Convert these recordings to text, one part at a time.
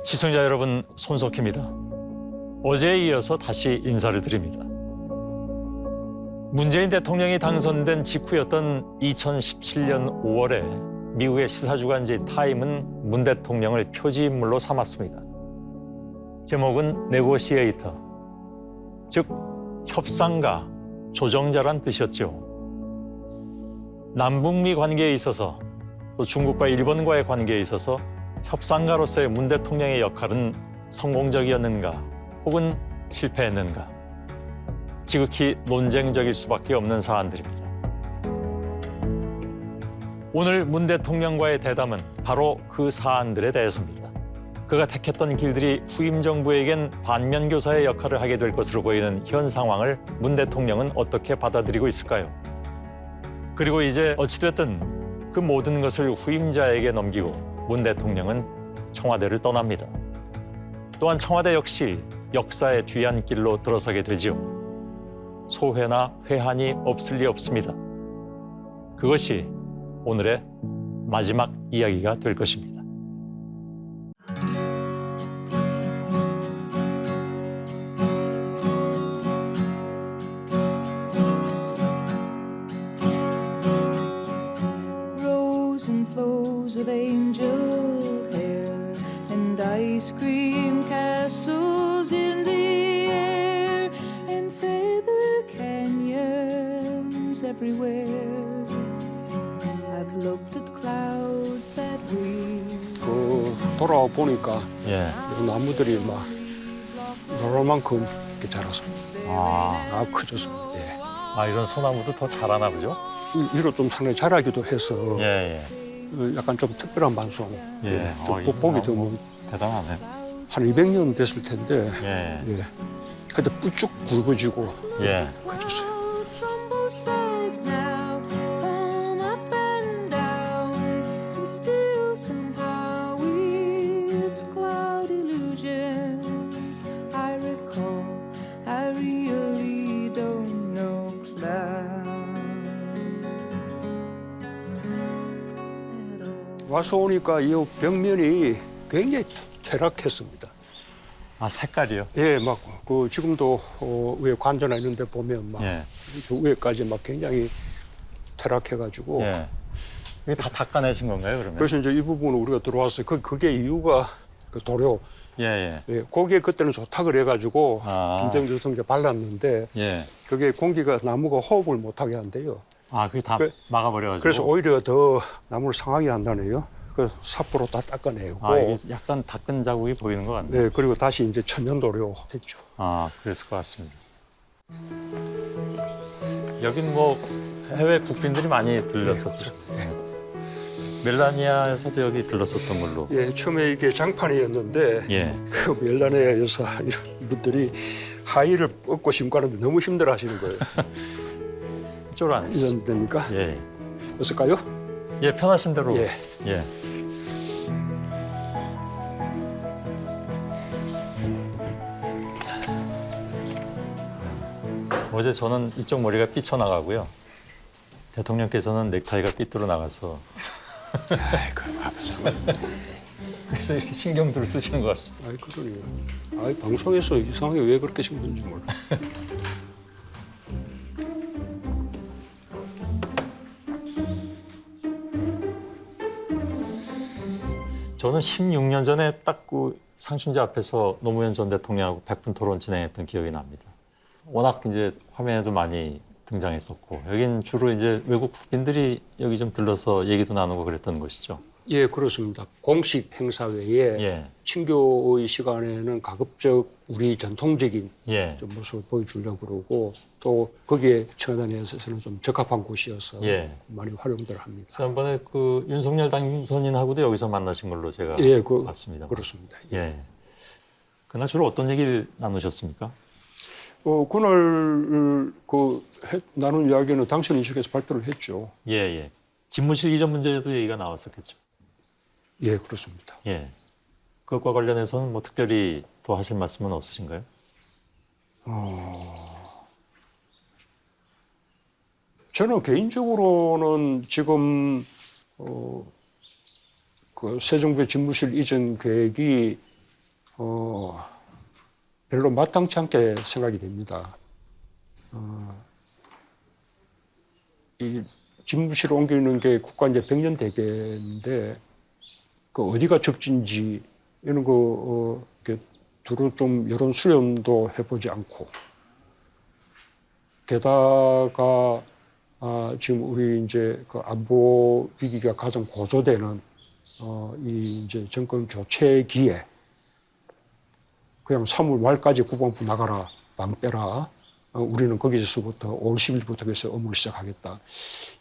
시청자 여러분, 손석희입니다. 어제에 이어서 다시 인사를 드립니다. 문재인 대통령이 당선된 직후였던 2017년 5월에 미국의 시사주간지 타임은 문 대통령을 표지인물로 삼았습니다. 제목은 네고시에이터, 즉 협상가, 조정자란 뜻이었죠. 남북미 관계에 있어서 또 중국과 일본과의 관계에 있어서 협상가로서의 문 대통령의 역할은 성공적이었는가 혹은 실패했는가, 지극히 논쟁적일 수밖에 없는 사안들입니다. 오늘 문 대통령과의 대담은 바로 그 사안들에 대해서입니다. 그가 택했던 길들이 후임 정부에겐 반면교사의 역할을 하게 될 것으로 보이는 현 상황을 문 대통령은 어떻게 받아들이고 있을까요? 그리고 이제 어찌됐든 그 모든 것을 후임자에게 넘기고 문 대통령은 청와대를 떠납니다. 또한 청와대 역시 역사의 뒤안길로 들어서게 되지요. 소회나 회한이 없을 리 없습니다. 그것이 오늘의 마지막 이야기가 될 것입니다. Rows and flows of angel hair and ice cream castles in the air and feather canyons everywhere. I've looked at clouds that we 돌아와 보니까 예. 이 나무들이 막 노랄 만큼 이렇게 자랐습니다. 아, 커졌습니다. 예. 이런 소나무도 더 자라나 보죠? 위로 좀 상당히 자라기도 해서 예, 약간 좀 특별한 방송. 예. 좀 보기 드문. 대단하네. 한 200년 됐을 텐데. 예. 예. 하여튼 뿌쭉 굵어지고 예. 커졌어요. clouds from both sides now come up and down and still somehow it's cloud illusions. I recall I really don't know clouds at all. 와서 오니까 이 벽면이 굉장히 퇴락했습니다. 아, 색깔이요? 예, 막 그 지금도 위에 관전하 있는데 보면 막 예. 저 위에까지 막 굉장히 퇴락해가지고. 예. 이게 다 닦아내신 건가요, 그러면? 그래서 이제 이 부분을 우리가 들어왔어요. 그게 이유가 그 도료. 예. 예, 거기에 그때는 좋다 그래가지고 아. 김정일성제 발랐는데 예. 그게 공기가 나무가 호흡을 못하게 한대요. 아, 그게 다 그- 막아버려가지고. 그래서 오히려 더 나무를 상하게 한다네요. 그 삽으로 다 닦아내고. 아, 이게 약간 닦은 자국이 보이는 것 같네요. 네, 그리고 다시 이제 천연도료 됐죠. 아, 그랬을 것 같습니다. 여긴 뭐 해외 국빈들이 많이 들렀었죠. 멜라니아에서도 여기 들렀었던 걸로. 예, 처음에 이게 장판이었는데 예. 그 멜라니아 여사 이런 분들이 하의를 얻고 신고 하는데 너무 힘들어 하시는 거예요. 이쪽으로 앉으시죠. 이런 됩니까? 예. 어떨까요? 예, 편하신 대로. 예. 예. 어제 저는 이쪽 머리가 삐쳐나가고요. 대통령께서는 넥타이가 삐뚤어 나가서 아이고, 앞에서. 그래서 이렇게 신경들을 쓰시는 것 같습니다. 아이, 그러네요. 아이, 방송에서 이상하게 왜 그렇게 신는지 몰라. 저는 16년 전에 딱 그 상춘자 앞에서 노무현 전 대통령하고 100분 토론 진행했던 기억이 납니다. 워낙 이제 화면에도 많이 등장했었고, 여긴 주로 이제 외국 국빈들이 여기 좀 들러서 얘기도 나누고 그랬던 곳이죠. 예, 그렇습니다. 공식 행사 외에 예. 친교의 시간에는 가급적 우리 전통적인 예. 좀 모습을 보여주려고 그러고 또 거기에 청와대에서는 좀 적합한 곳이어서 예. 많이 활용들 합니다. 지난번에 그 윤석열 당선인하고도 여기서 만나신 걸로 제가 예, 봤습니다. 그렇습니다. 예. 그날 주로 어떤 얘기를 나누셨습니까? 그날 나눈 이야기는 당선인식에서 발표를 했죠. 예. 집무실 이전 문제도 얘기가 나왔었겠죠. 예, 그렇습니다. 예. 그것과 관련해서는 뭐 특별히 더 하실 말씀은 없으신가요? 저는 개인적으로는 지금 그 새 정부의 집무실 이전 계획이 별로 마땅치 않게 생각이 됩니다. 이 집무실을 옮기는 게 국가 이제 100년 대계인데 그 어디가 적진지 이런 거 이렇게 두루 좀 여론 수렴도 해보지 않고 게다가 지금 우리 이제 그 안보 위기가 가장 고조되는 이 이제 정권 교체기에 그냥 3월 말까지 국방부 나가라, 방 빼라. 우리는 거기서부터 5월 10일부터 해서 업무를 시작하겠다.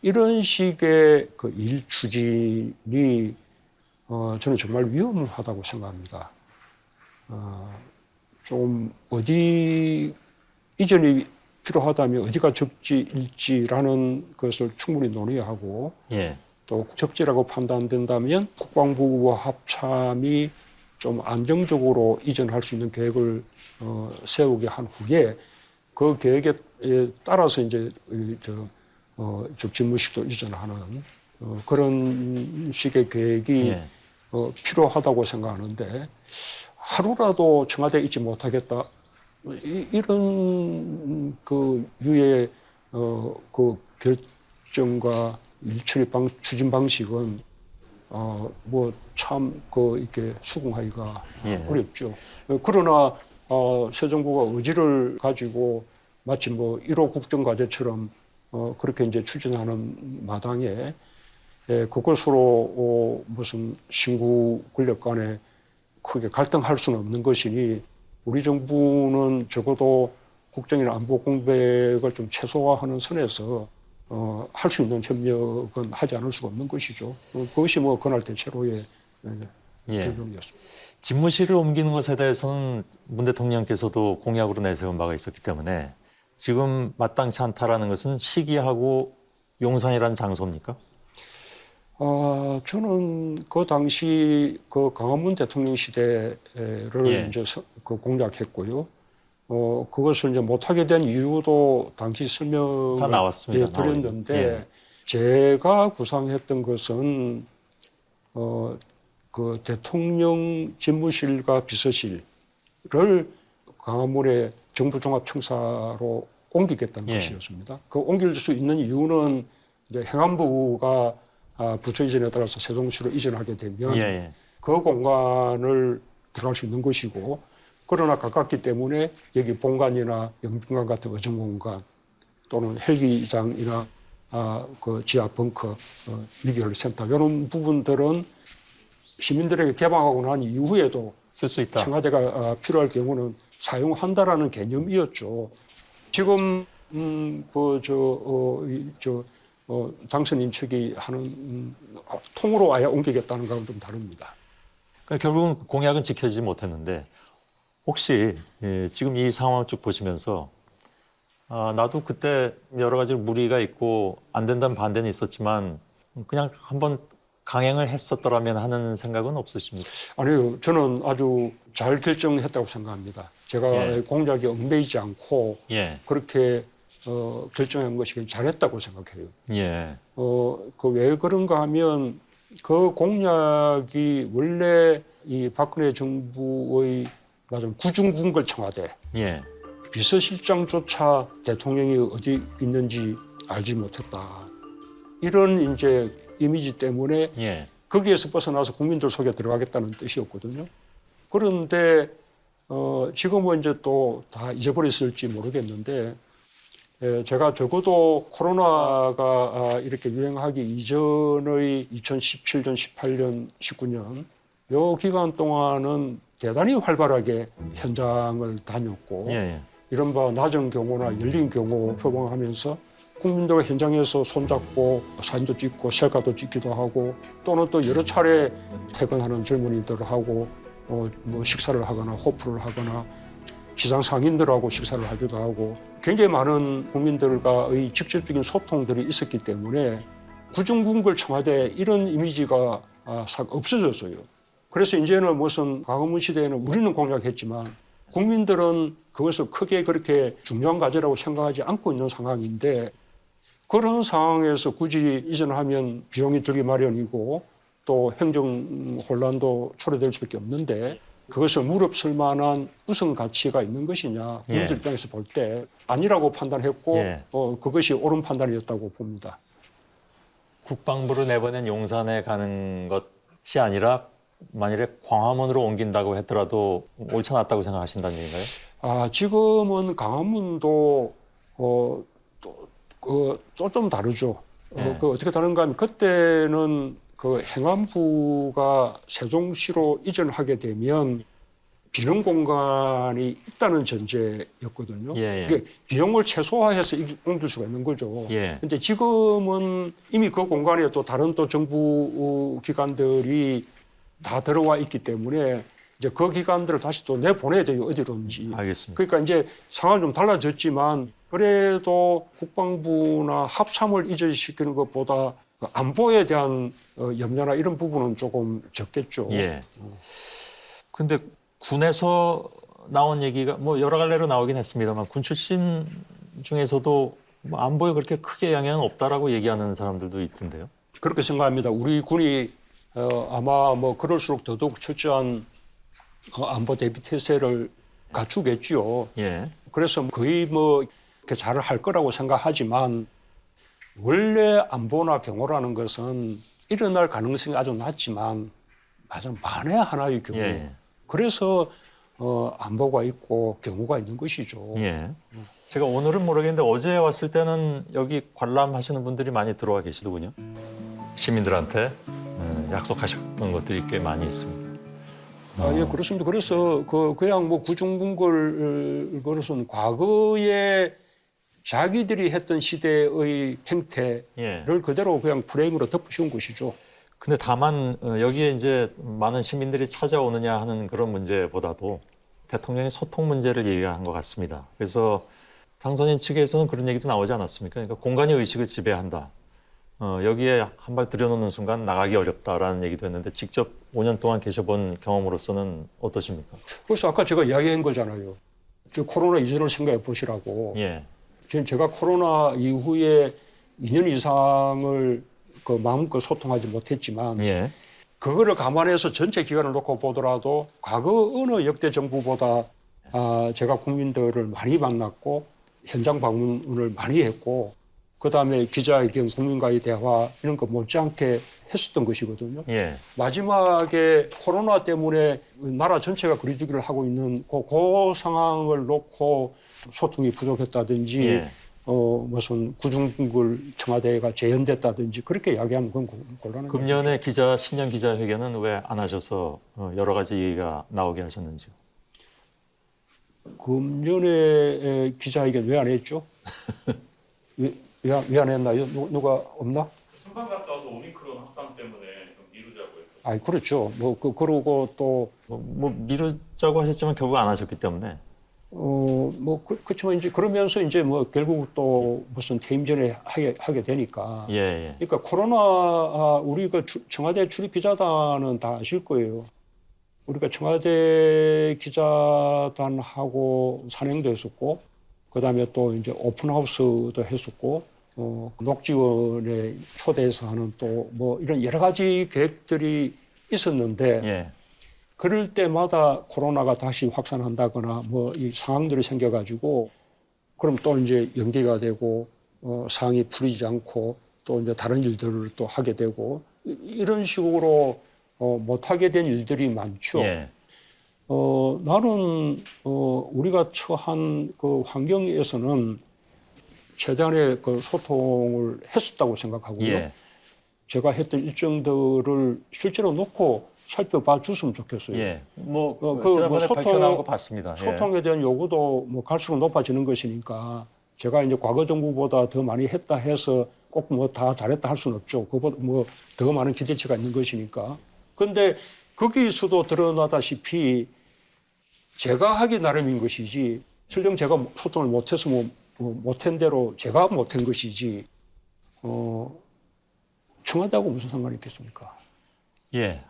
이런 식의 그 일 추진이 저는 정말 위험하다고 생각합니다. 좀 어디 이전이 필요하다면 어디가 적지일지라는 것을 충분히 논의하고 예. 또 적지라고 판단된다면 국방부와 합참이 좀 안정적으로 이전할 수 있는 계획을 세우게 한 후에 그 계획에 따라서 이제 집무실도 이전하는 그런 식의 계획이 예. 필요하다고 생각하는데 하루라도 청와대에 있지 못하겠다 이런 그 유의 그 결정과 일처리 추진 방식은 뭐 참 그 이렇게 수긍하기가 예. 어렵죠. 그러나 새 정부가 의지를 가지고 마치 뭐 1호 국정과제처럼 그렇게 이제 추진하는 마당에 그것으로 무슨 신구 권력 간에 크게 갈등할 수는 없는 것이니 우리 정부는 적어도 국정이나 안보 공백을 좀 최소화하는 선에서 할 수 있는 협력은 하지 않을 수가 없는 것이죠. 그것이 뭐 그날 대체로의 예. 결론이었습니다. 집무실을 옮기는 것에 대해서는 문 대통령께서도 공약으로 내세운 바가 있었기 때문에 지금 마땅치 않다라는 것은 시기하고 용산이라는 장소입니까? 저는 그 당시 그 강화문 대통령 시대를 예. 이제 그 공략했고요. 그것을 이제 못하게 된 이유도 당시 설명을 다 나왔습니다. 드렸는데 예. 제가 구상했던 것은 그 대통령 집무실과 비서실을 강화문의 정부종합청사로 옮기겠다는 예. 것이었습니다. 그 옮길 수 있는 이유는 이제 행안부가 부처 이전에 따라서 세종시로 이전하게 되면 예, 예. 그 공간을 들어갈 수 있는 것이고 그러나 가깝기 때문에 여기 본관이나 영빈관 같은 의정 공간 또는 헬기장이나 그 지하 벙커, 미기열 센터 이런 부분들은 시민들에게 개방하고 난 이후에도 쓸 수 있다. 청와대가 필요할 경우는 사용한다라는 개념이었죠. 지금 당선인 측이 하는 통으로 아예 옮기겠다는 거하고는 좀 다릅니다. 그러니까 결국은 공약은 지켜지지 못했는데 혹시 지금 이 상황을 쭉 보시면서 나도 그때 여러 가지 무리가 있고 안 된다는 반대는 있었지만 그냥 한번 강행을 했었더라면 하는 생각은 없으십니까? 아니요. 저는 아주 잘 결정했다고 생각합니다. 제가 예. 공약에 얽매이지 않고 예. 그렇게 결정한 것이 잘했다고 생각해요. 예. 그 왜 그런가 하면 그 공약이 원래 이 박근혜 정부의 맞은 구중궁궐 청와대 예. 비서실장조차 대통령이 어디 있는지 알지 못했다. 이런 이제 이미지 때문에 예. 거기에서 벗어나서 국민들 속에 들어가겠다는 뜻이었거든요. 그런데 지금은 이제 또 다 잊어버렸을지 모르겠는데 제가 적어도 코로나가 이렇게 유행하기 이전의 2017년, 18년, 19년 요 기간 동안은 대단히 활발하게 현장을 다녔고 예. 이른바 낮은 경우나 열린 경우 표방하면서 국민들과 현장에서 손잡고 사진도 찍고 셀카도 찍기도 하고 또는 또 여러 차례 퇴근하는 젊은이들하고 뭐 식사를 하거나 호프를 하거나 시장 상인들하고 식사를 하기도 하고 굉장히 많은 국민들과의 직접적인 소통들이 있었기 때문에 구중궁궐 청와대 이런 이미지가 없어졌어요. 그래서 이제는 무슨 광화문 시대에는 우리는 공약했지만 국민들은 그것을 크게 그렇게 중요한 과제라고 생각하지 않고 있는 상황인데 그런 상황에서 굳이 이전하면 비용이 들기 마련이고 또 행정 혼란도 초래될 수밖에 없는데 그것을 무릅쓸 만한 우선 가치가 있는 것이냐 국민들 예. 입장에서 볼 때 아니라고 판단했고 예. 그것이 옳은 판단이었다고 봅니다. 국방부로 내보낸 용산에 가는 것이 아니라 만일에 광화문으로 옮긴다고 했더라도 옳지 않았다고 생각하신다는 얘기인가요? 지금은 강화문도 좀 다르죠. 예. 어떻게 다른가 하면 그때는 그 행안부가 세종시로 이전하게 되면 비는 공간이 있다는 전제였거든요. 예, 예. 이게 비용을 최소화해서 옮길 수가 있는 거죠. 예. 근데 지금은 이미 그 공간에 또 다른 또 정부 기관들이 다 들어와 있기 때문에 이제 그 기관들을 다시 또 내보내야 돼요. 어디론지. 알겠습니다. 그러니까 이제 상황이 좀 달라졌지만 그래도 국방부나 합참을 이전시키는 것보다 안보에 대한 염려나 이런 부분은 조금 적겠죠. 예. 근데 군에서 나온 얘기가 뭐 여러 갈래로 나오긴 했습니다만 군 출신 중에서도 뭐 안보에 그렇게 크게 영향은 없다라고 얘기하는 사람들도 있던데요. 그렇게 생각합니다. 우리 군이 아마 뭐 그럴수록 더더욱 철저한 안보 대비 태세를 갖추겠지요. 예. 그래서 거의 뭐 이렇게 잘 할 거라고 생각하지만 원래 안보나 경호라는 것은 일어날 가능성이 아주 낮지만 아주 만에 하나의 경우. 예. 그래서 안보가 있고 경호가 있는 것이죠. 예. 제가 오늘은 모르겠는데 어제 왔을 때는 여기 관람하시는 분들이 많이 들어와 계시더군요. 시민들한테 약속하셨던 것들이 꽤 많이 있습니다. 예, 그렇습니다. 그래서 그냥 뭐 구중궁궐 그것은 과거에 자기들이 했던 시대의 행태를 예. 그대로 그냥 프레임으로 덮으신 것이죠. 근데 다만 여기에 이제 많은 시민들이 찾아오느냐 하는 그런 문제보다도 대통령의 소통 문제를 얘기한 것 같습니다. 그래서 당선인 측에서는 그런 얘기도 나오지 않았습니까? 그러니까 공간의 의식을 지배한다. 여기에 한 발 들여놓는 순간 나가기 어렵다라는 얘기도 했는데 직접 5년 동안 계셔본 경험으로서는 어떠십니까? 그래서 아까 제가 이야기한 거잖아요. 저 코로나 이전을 생각해 보시라고. 예, 제가 코로나 이후에 2년 이상을 그 마음껏 소통하지 못했지만 예, 그거를 감안해서 전체 기간을 놓고 보더라도 과거 어느 역대 정부보다 제가 국민들을 많이 만났고 현장 방문을 많이 했고 그다음에 기자회견, 국민과의 대화 이런 거 못지않게 했었던 것이거든요. 예, 마지막에 코로나 때문에 나라 전체가 거리두기를 하고 있는 그 상황을 놓고 소통이 부족했다든지 예. 무슨 구중궁궐 청와대가 재연됐다든지 그렇게 이야기하면 그건 곤란한 거죠. 금년에 신년 기자회견은 왜 안 하셔서 여러 가지 얘기가 나오게 하셨는지요? 금년에 기자회견 왜 안 했죠? 왜 안 했나요? 누가 없나? 금방 갔다 와서 오미크론 확산 때문에 좀 미루자고 했어요. 아, 그렇죠. 그러고 또 뭐 미루자고 하셨지만 결국 안 하셨기 때문에 그렇지만 이제 그러면서 이제 뭐 결국 또 무슨 퇴임 전에 하게 되니까. 예, 예. 그러니까 코로나 우리 그 청와대 출입 기자단은 다 아실 거예요. 우리가 청와대 기자단하고 산행도 했었고, 그다음에 또 이제 오픈하우스도 했었고, 녹지원에 초대해서 하는 또 뭐 이런 여러 가지 계획들이 있었는데. 예. 그럴 때마다 코로나가 다시 확산한다거나 뭐 이 상황들이 생겨가지고 그럼 또 이제 연기가 되고 상황이 풀리지 않고 또 이제 다른 일들을 또 하게 되고 이런 식으로 못하게 된 일들이 많죠. 예. 나는 우리가 처한 그 환경에서는 최대한의 그 소통을 했었다고 생각하고요. 예. 제가 했던 일정들을 실제로 놓고 살펴봐 줬으면 좋겠어요. 예. 뭐 뭐 지난번에 발표 나온 거 봤습니다. 예. 소통에 대한 요구도 뭐 갈수록 높아지는 것이니까 제가 이제 과거 정부보다 더 많이 했다 해서 꼭 뭐 다 잘했다 할 수는 없죠. 그보다 뭐 더 많은 기대치가 있는 것이니까. 그런데 거기서도 드러나다시피 제가 하기 나름인 것이지 설령 제가 소통을 못해서 뭐 못한 대로 제가 못한 것이지 청와대하고 무슨 상관이 있겠습니까? 예,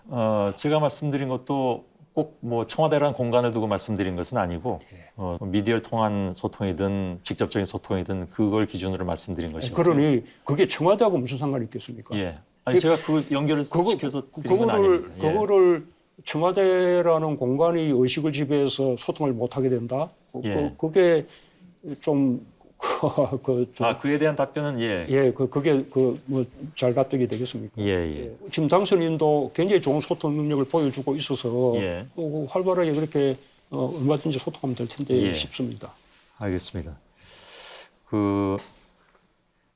제가 말씀드린 것도 꼭 뭐 청와대라는 공간을 두고 말씀드린 것은 아니고 미디어를 통한 소통이든 직접적인 소통이든 그걸 기준으로 말씀드린 것이고. 그러니 그게 청와대하고 무슨 상관이 있겠습니까? 예, 아니 제가 그 연결을 시켜서 드린 건 아닙니다. 예. 그거를 청와대라는 공간이 의식을 지배해서 소통을 못하게 된다. 예. 그게 좀 그에 대한 답변은 예. 예, 그게 뭐 잘 납득이 되겠습니까? 예, 예. 지금 당선인도 굉장히 좋은 소통 능력을 보여주고 있어서 예. 활발하게 그렇게 얼마든지 소통하면 될 텐데 예. 싶습니다. 알겠습니다.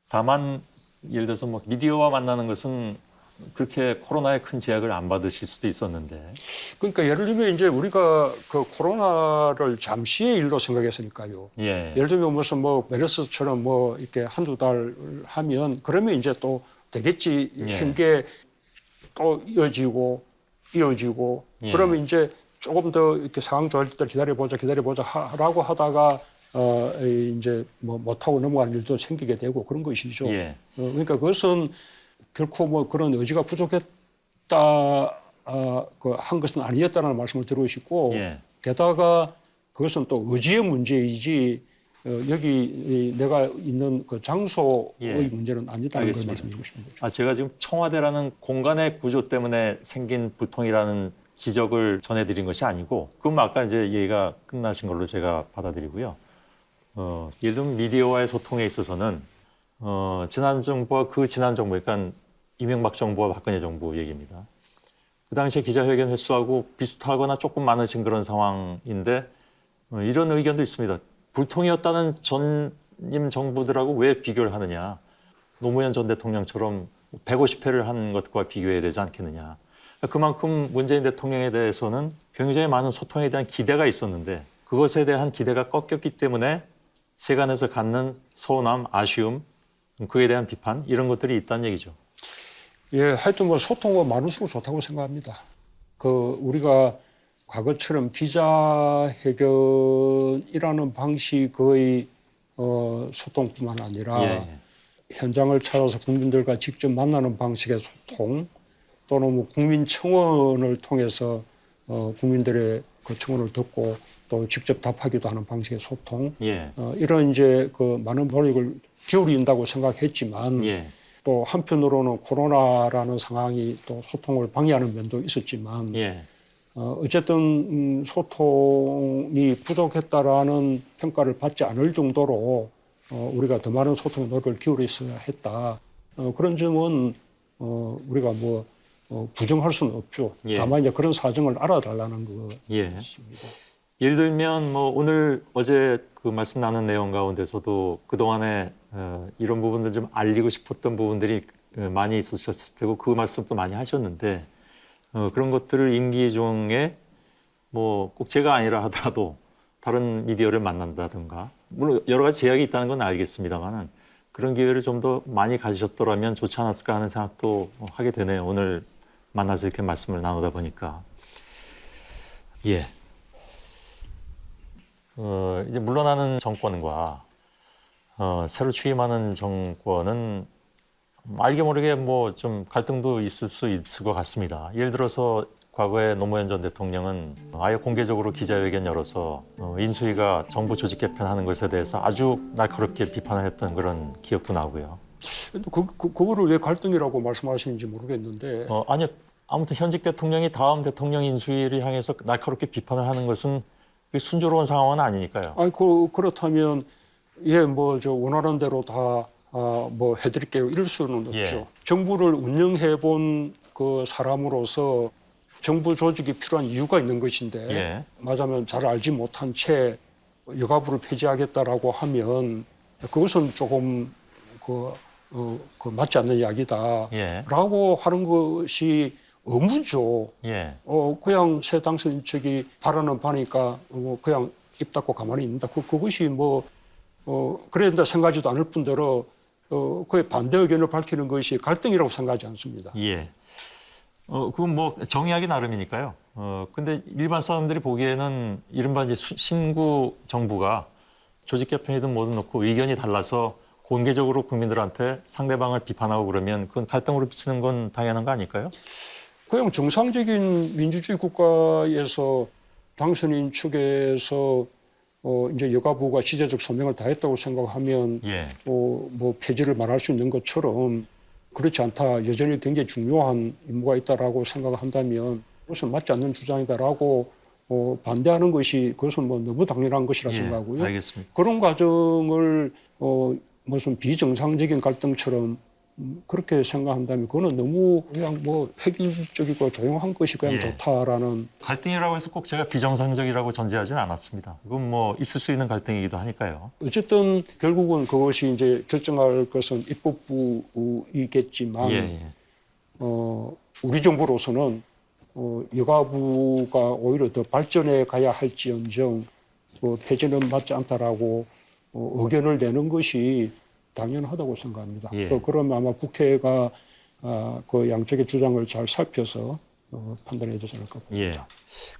다만 예를 들어서 뭐 미디어와 만나는 것은 그렇게 코로나에 큰 제약을 안 받으실 수도 있었는데. 그러니까 예를 들면 이제 우리가 그 코로나를 잠시의 일로 생각했으니까요. 예. 예를 들면 무슨 뭐 메르스처럼 뭐 이렇게 한두 달 하면 그러면 이제 또 되겠지 예. 한 게 또 이어지고 예. 그러면 이제 조금 더 이렇게 상황 좋을 때 기다려보자 라고 하다가 이제 뭐 못하고 넘어가는 일도 생기게 되고 그런 것이죠. 예. 그러니까 그것은 결코 뭐 그런 의지가 부족했다 한 것은 아니었다는 말씀을 드리고 싶고 예. 게다가 그것은 또 의지의 문제이지 여기 내가 있는 그 장소의 예. 문제는 아니다는 걸 알겠습니다. 말씀드리고 싶습니다. 제가 지금 청와대라는 공간의 구조 때문에 생긴 불통이라는 지적을 전해드린 것이 아니고, 그건 아까 이제 얘기가 끝나신 걸로 제가 받아들이고요. 예를 들면 미디어와의 소통에 있어서는 지난 정부와 그 지난 정부, 그러니까 이명박 정부와 박근혜 정부 얘기입니다. 그 당시에 기자회견 횟수하고 비슷하거나 조금 많으신 그런 상황인데 이런 의견도 있습니다. 불통이었다는 전임 정부들하고 왜 비교를 하느냐. 노무현 전 대통령처럼 150회를 한 것과 비교해야 되지 않겠느냐. 그만큼 문재인 대통령에 대해서는 굉장히 많은 소통에 대한 기대가 있었는데 그것에 대한 기대가 꺾였기 때문에 세간에서 갖는 서운함, 아쉬움, 그에 대한 비판 이런 것들이 있다는 얘기죠. 예, 하여튼 뭐 소통은 많을수록 좋다고 생각합니다. 우리가 과거처럼 기자회견이라는 방식의 소통뿐만 아니라 예. 현장을 찾아서 국민들과 직접 만나는 방식의 소통 또는 뭐 국민청원을 통해서 국민들의 그 청원을 듣고 또 직접 답하기도 하는 방식의 소통 예. 이런 이제 그 많은 노력을 기울인다고 생각했지만 예. 또 한편으로는 코로나라는 상황이 또 소통을 방해하는 면도 있었지만 예. 어쨌든 소통이 부족했다라는 평가를 받지 않을 정도로 우리가 더 많은 소통에 노력을 기울였어야 했다. 그런 점은 우리가 뭐 부정할 수는 없죠. 예. 다만 이제 그런 사정을 알아달라는 것입니다. 예. 예를 들면 뭐 오늘 어제 그 말씀 나눈 내용 가운데서도 그동안에 이런 부분들 좀 알리고 싶었던 부분들이 많이 있으셨을 테고 그 말씀도 많이 하셨는데 그런 것들을 임기 중에 뭐 꼭 제가 아니라 하더라도 다른 미디어를 만난다든가 물론 여러 가지 제약이 있다는 건 알겠습니다만 그런 기회를 좀 더 많이 가지셨더라면 좋지 않았을까 하는 생각도 하게 되네요. 오늘 만나서 이렇게 말씀을 나누다 보니까. 예. 이제 물러나는 정권과 새로 취임하는 정권은 알게 모르게 뭐 좀 갈등도 있을 수 있을 것 같습니다. 예를 들어서 과거에 노무현 전 대통령은 아예 공개적으로 기자회견 열어서 인수위가 정부 조직 개편하는 것에 대해서 아주 날카롭게 비판을 했던 그런 기억도 나고요. 그거를 왜 갈등이라고 말씀하시는지 모르겠는데 아니요. 아무튼 현직 대통령이 다음 대통령 인수위를 향해서 날카롭게 비판을 하는 것은 순조로운 상황은 아니니까요. 아니 그렇다면 뭐 저 원하는 대로 다 뭐 해드릴게요 이럴 수는 없죠. 예. 정부를 운영해 본 그 사람으로서 정부 조직이 필요한 이유가 있는 것인데 예. 맞으면 잘 알지 못한 채 여가부를 폐지하겠다라고 하면 그것은 조금 맞지 않는 이야기다라고 예. 하는 것이 의무죠. 예. 그냥 새 당선인 측이 바라는 바니까 그냥 입 닫고 가만히 있는다. 그것이 뭐 그래야 된다 생각하지도 않을 뿐더러 그에 반대 의견을 밝히는 것이 갈등이라고 생각하지 않습니다. 예. 그건 뭐 정의하기 나름이니까요. 근데 일반 사람들이 보기에는 이른바 이제 신구 정부가 조직 개편이든 뭐든 놓고 의견이 달라서 공개적으로 국민들한테 상대방을 비판하고 그러면 그건 갈등으로 비치는 건 당연한 거 아닐까요? 그냥 정상적인 민주주의 국가에서 당선인 측에서 이제 여가부가 시제적 소명을 다했다고 생각하면 예. 뭐 폐지를 말할 수 있는 것처럼 그렇지 않다. 여전히 굉장히 중요한 임무가 있다라고 생각한다면 그것은 맞지 않는 주장이다라고 반대하는 것이 그것은 뭐 너무 당연한 것이라 예, 생각하고요. 알겠습니다. 그런 과정을 무슨 비정상적인 갈등처럼 그렇게 생각한다면 그거는 너무 그냥 뭐 획일적이고 조용한 것이 그냥 예. 좋다라는. 갈등이라고 해서 꼭 제가 비정상적이라고 전제하지는 않았습니다. 그건 뭐 있을 수 있는 갈등이기도 하니까요. 어쨌든 결국은 그것이 이제 결정할 것은 입법부이겠지만 예, 예. 우리 정부로서는 여가부가 오히려 더 발전해 가야 할지언정 폐지는 맞지 않다라고 의견을 내는 것이 당연하다고 생각합니다. 예. 그러면 아마 국회가 그 양쪽의 주장을 잘 살펴서 판단해야 되지 않을까 봅니다.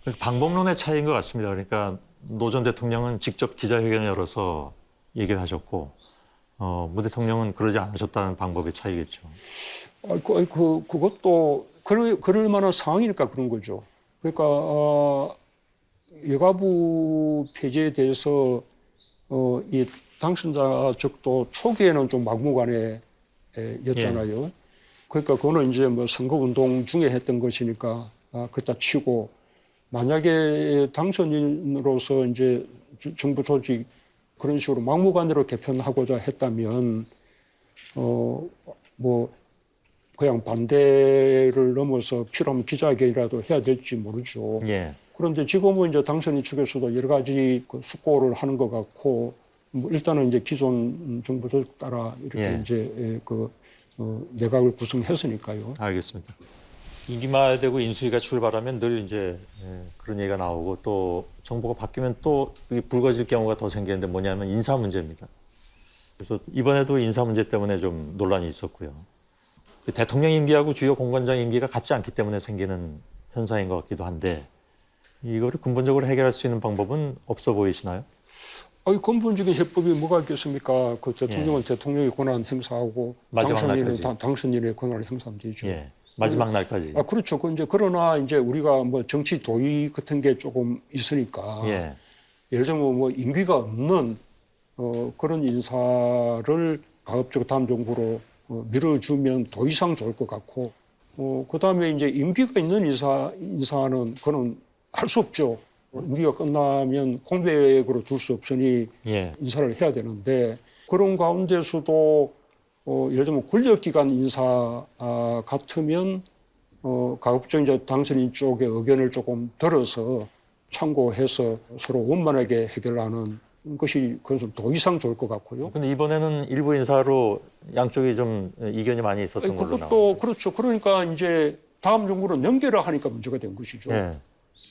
예. 방법론의 차이인 것 같습니다. 그러니까 노 전 대통령은 직접 기자회견을 열어서 얘기를 하셨고 문 대통령은 그러지 않으셨다는 방법의 차이겠죠. 그것도 그럴 만한 상황이니까 그런 거죠. 그러니까 여가부 폐지에 대해서 이 당선자 적도 초기에는 좀 막무가내였잖아요. 그러니까 그거는 이제 뭐 선거운동 중에 했던 것이니까 그따 치고 만약에 당선인으로서 이제 정부 조직 그런 식으로 막무가내로 개편하고자 했다면 뭐 그냥 반대를 넘어서 필요하면 기자회견이라도 해야 될지 모르죠. 예. 그런데 지금은 이제 당선인 측에서도 여러 가지 그 숙고를 하는 것 같고 뭐 일단은 이제 기존 정부 조직 따라 이렇게 예. 이제 내각을 구성했으니까요. 알겠습니다. 임기말되고 인수위가 출발하면 늘 이제 그런 얘기가 나오고 또 정부가 바뀌면 또 그게 불거질 경우가 더 생기는데 뭐냐면 인사 문제입니다. 그래서 이번에도 인사 문제 때문에 좀 논란이 있었고요. 그 대통령 임기하고 주요 공관장 임기가 같지 않기 때문에 생기는 현상인 것 같기도 한데 이거를 근본적으로 해결할 수 있는 방법은 없어 보이시나요? 근본적인 해법이 뭐가 있겠습니까? 그 대통령은 대통령의 권한 행사하고 마지막 당선인은 날까지. 당선인의 권한을 행사하면 되죠. 예. 마지막 날까지. 그렇죠. 그러나 이제 우리가 뭐 정치 도의 같은 게 조금 있으니까 예. 예를 들면 뭐 임기가 없는 그런 인사를 가급적 다음 정부로 밀어주면 더 이상 좋을 것 같고 그다음에 이제 임기가 있는 인사는 그는 할 수 없죠. 임기가 끝나면 공백으로 둘 수 없으니 예. 인사를 해야 되는데 그런 가운데서도 예를 들면 권력기관 인사 같으면 가급적 이제 당선인 쪽의 의견을 조금 들어서 참고해서 서로 원만하게 해결하는 것이 그것은 더 이상 좋을 것 같고요. 근데 이번에는 일부 인사로 양쪽이 좀 이견이 많이 있었던 걸로 나옵니다. 그것도 그렇죠. 그러니까 이제 다음 정부로 연결을 하니까 문제가 된 것이죠. 예.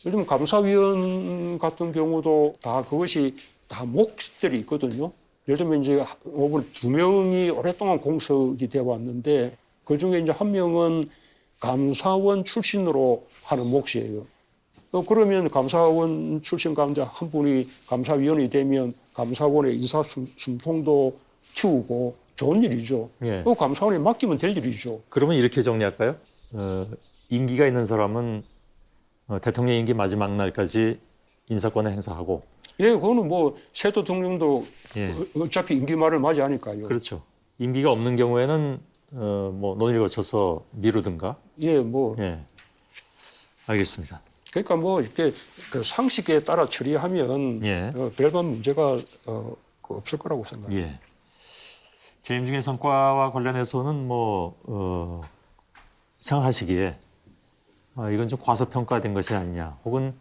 예를 들면 감사위원 같은 경우도 다 그것이 다 몫들이 있거든요. 예를 들면 이제 2명이 오랫동안 공석이 되어 왔는데 그중에 이제 1명은 감사원 출신으로 하는 몫이에요. 또 그러면 감사원 출신 가운데 한 분이 감사위원이 되면 감사원의 인사 숨통도 키우고 좋은 일이죠. 예. 그 감사원에 맡기면 될 일이죠. 그러면 이렇게 정리할까요? 임기가 있는 사람은 대통령 임기 마지막 날까지 인사권을 행사하고. 예, 그거는 뭐 새 대통령도 예. 어차피 임기 말을 맞이하니까요. 그렇죠. 임기가 없는 경우에는 뭐 논의를 거쳐서 미루든가. 예, 뭐 예. 알겠습니다. 그러니까 뭐 이렇게 그 상식에 따라 처리하면 예. 별반 문제가 없을 거라고 생각합니다. 예. 재임 중의 성과와 관련해서는 뭐 생각하시기에 이건 좀 과소평가된 것이 아니냐, 혹은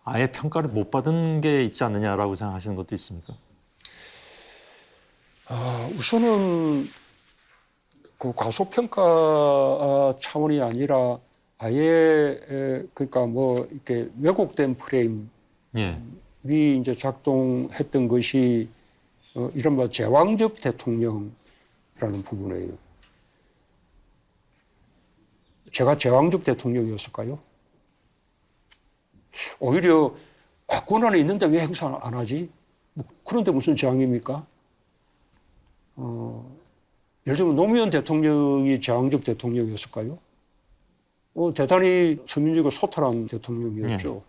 아예 평가를 못 받은 게 있지 않느냐라고 생각하시는 것도 있습니까? 우선은 그 과소평가 차원이 아니라 아예 그러니까 뭐 이렇게 왜곡된 프레임이 예. 이제 작동했던 것이 이른바 제왕적 대통령이라는 부분이에요. 제가 제왕적 대통령이었을까요? 오히려 권한이 있는데 왜 행사 안 하지? 그런데 무슨 제왕입니까? 예를 들면 노무현 대통령이 제왕적 대통령이었을까요? 대단히 서민적이고 소탈한 대통령이었죠.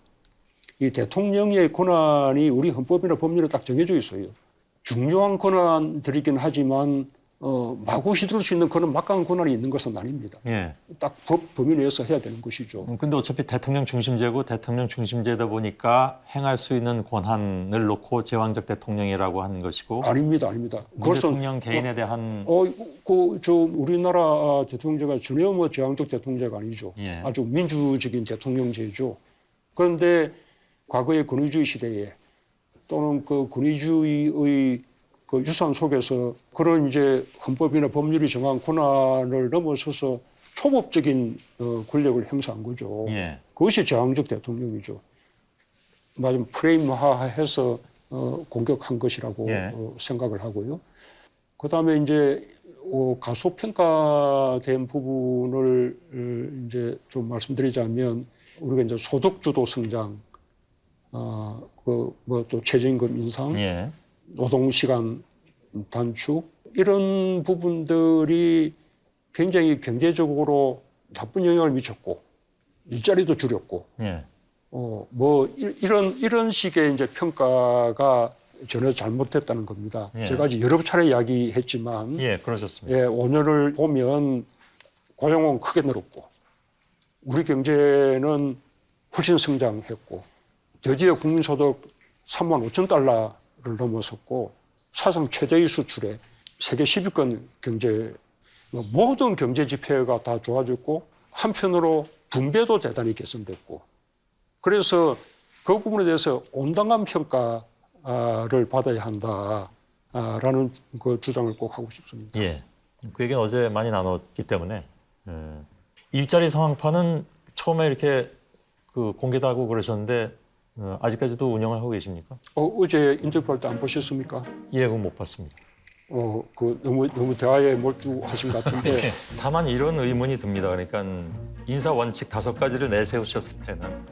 이 대통령의 권한이 우리 헌법이나 법률에 딱 정해져 있어요. 중요한 권한들이긴 하지만 마구 휘두를 수 있는 그런 막강한 권한이 있는 것은 아닙니다. 예. 딱 법 범위 내에서 해야 되는 것이죠. 근데 어차피 대통령 중심제고 대통령 중심제다 보니까 행할 수 있는 권한을 놓고 제왕적 대통령이라고 하는 것이고 아닙니다, 아닙니다. 문 대통령 개인에 대한 우리나라 대통령제가 전혀 뭐 제왕적 대통령제가 아니죠. 예. 아주 민주적인 대통령제죠. 그런데 과거의 권위주의 시대에 또는 그 권위주의의 그 유산 속에서 그런 이제 헌법이나 법률이 정한 권한을 넘어서서 초법적인 권력을 행사한 거죠. 예. 그것이 제왕적 대통령이죠. 맞으면 프레임화해서 공격한 것이라고 예. 생각을 하고요. 그다음에 이제 가소평가된 부분을 이제 좀 말씀드리자면 우리가 이제 소득주도 성장, 그 뭐 또 최저임금 인상, 예. 노동시간 단축 이런 부분들이 굉장히 경제적으로 나쁜 영향을 미쳤고 일자리도 줄였고 예. 뭐 이런 식의 이제 평가가 전혀 잘못됐다는 겁니다. 예. 제가 아직 여러 차례 이야기했지만 예, 그러셨습니다. 예, 5년을 보면 고용은 크게 늘었고 우리 경제는 훨씬 성장했고 드디어 국민소득 3만 5천 달러를 넘어섰고 사상 최대의 수출에 세계 10위권 경제 모든 경제 지표가 다 좋아졌고 한편으로 분배도 대단히 개선됐고 그래서 그 부분에 대해서 온당한 평가를 받아야 한다라는 그 주장을 꼭 하고 싶습니다. 예. 그 얘기는 어제 많이 나눴기 때문에 일자리 상황판은 처음에 이렇게 그 공개도 하고 그러셨는데 아직까지도 운영을 하고 계십니까? 어제 인터뷰할 때 안 보셨습니까? 예, 그건 못 봤습니다. 그 너무 대화에 몰두하신 것 같은데 다만 이런 의문이 듭니다. 그러니까 인사 원칙 5가지를 내세우셨을 때는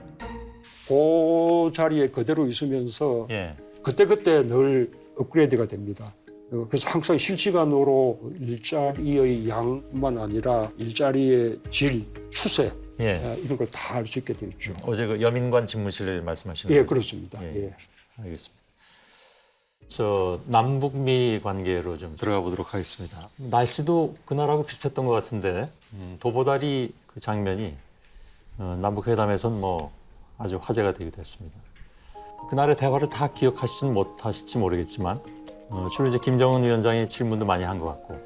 그 자리에 그대로 있으면서 예. 그때그때 늘 업그레이드가 됩니다. 그래서 항상 실시간으로 일자리의 양뿐만 아니라 일자리의 질, 추세 예. 이런 걸 다 알 수 있게 되어 있죠. 어제 그 여민관 집무실 말씀하시는 예, 거죠? 그렇습니다. 예. 예. 알겠습니다. 저 남북미 관계로 좀 들어가 보도록 하겠습니다. 날씨도 그날하고 비슷했던 것 같은데 도보다리 그 장면이 남북 회담에선 뭐 아주 화제가 되기도 했습니다. 그날의 대화를 다 기억하시진 못하실지 모르겠지만 주로 이제 김정은 위원장이 질문도 많이 한 것 같고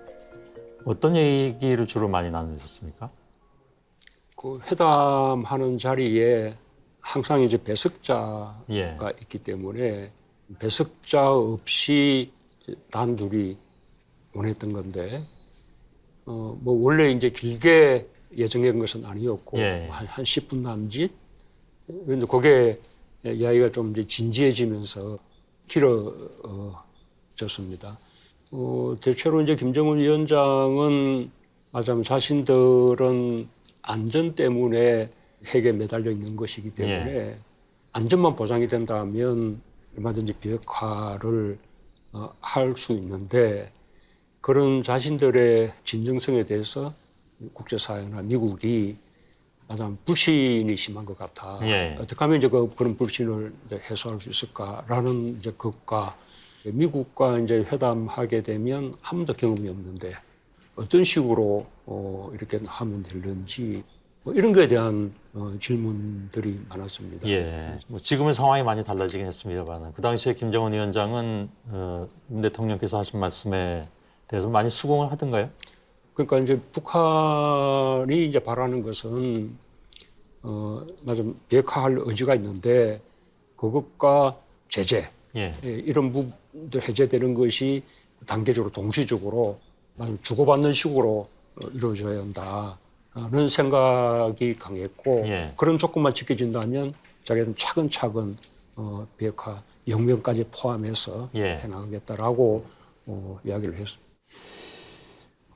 어떤 얘기를 주로 많이 나누셨습니까? 그 회담하는 자리에 항상 이제 배석자가 예. 있기 때문에 배석자 없이 단둘이 원했던 건데 뭐 원래 이제 길게 예정한 것은 아니었고 예. 한 10분 남짓 그런데 그게 이야기가 좀 이제 진지해지면서 길어졌습니다. 대체로 이제 김정은 위원장은 말하자면 자신들은 안전 때문에 핵에 매달려 있는 것이기 때문에 안전만 보장이 된다면 얼마든지 비핵화를 할 수 있는데 그런 자신들의 진정성에 대해서 국제사회나 미국이 말하자면 불신이 심한 것 같아. 예. 어떻게 하면 이제 그런 불신을 이제 해소할 수 있을까라는 이제 것과 미국과 이제 회담하게 되면 한 번도 경험이 없는데 어떤 식으로 이렇게 하면 되는지 뭐 이런 거에 대한 질문들이 많았습니다. 예. 뭐 지금은 상황이 많이 달라지긴 했습니다만 그 당시에 김정은 위원장은 문 대통령께서 하신 말씀에 대해서 많이 수긍을 하던가요? 그러니까 이제 북한이 이제 바라는 것은 맞아 비핵화할 의지가 있는데 그것과 제재 예. 이런 부분도 해제되는 것이 단계적으로 동시적으로 주고받는 식으로 이루어져야 한다는 생각이 강했고 예. 그런 조건만 지켜진다면 자기는 차근차근 비핵화 영면까지 포함해서 예. 해나가겠다라고 이야기를 했습니다.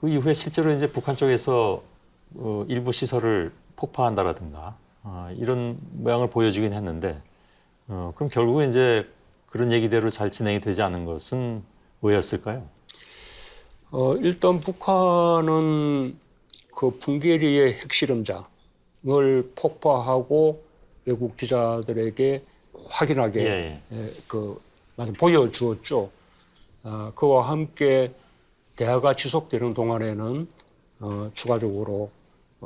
그 이후에 실제로 이제 북한 쪽에서 일부 시설을 폭파한다라든가 이런 모양을 보여주긴 했는데 그럼 결국은 이제 그런 얘기대로 잘 진행이 되지 않은 것은 왜였을까요? 일단 북한은 그 풍계리의 핵실험장을 폭파하고 외국 기자들에게 확인하게 예. 보여주었죠. 그와 함께 대화가 지속되는 동안에는 추가적으로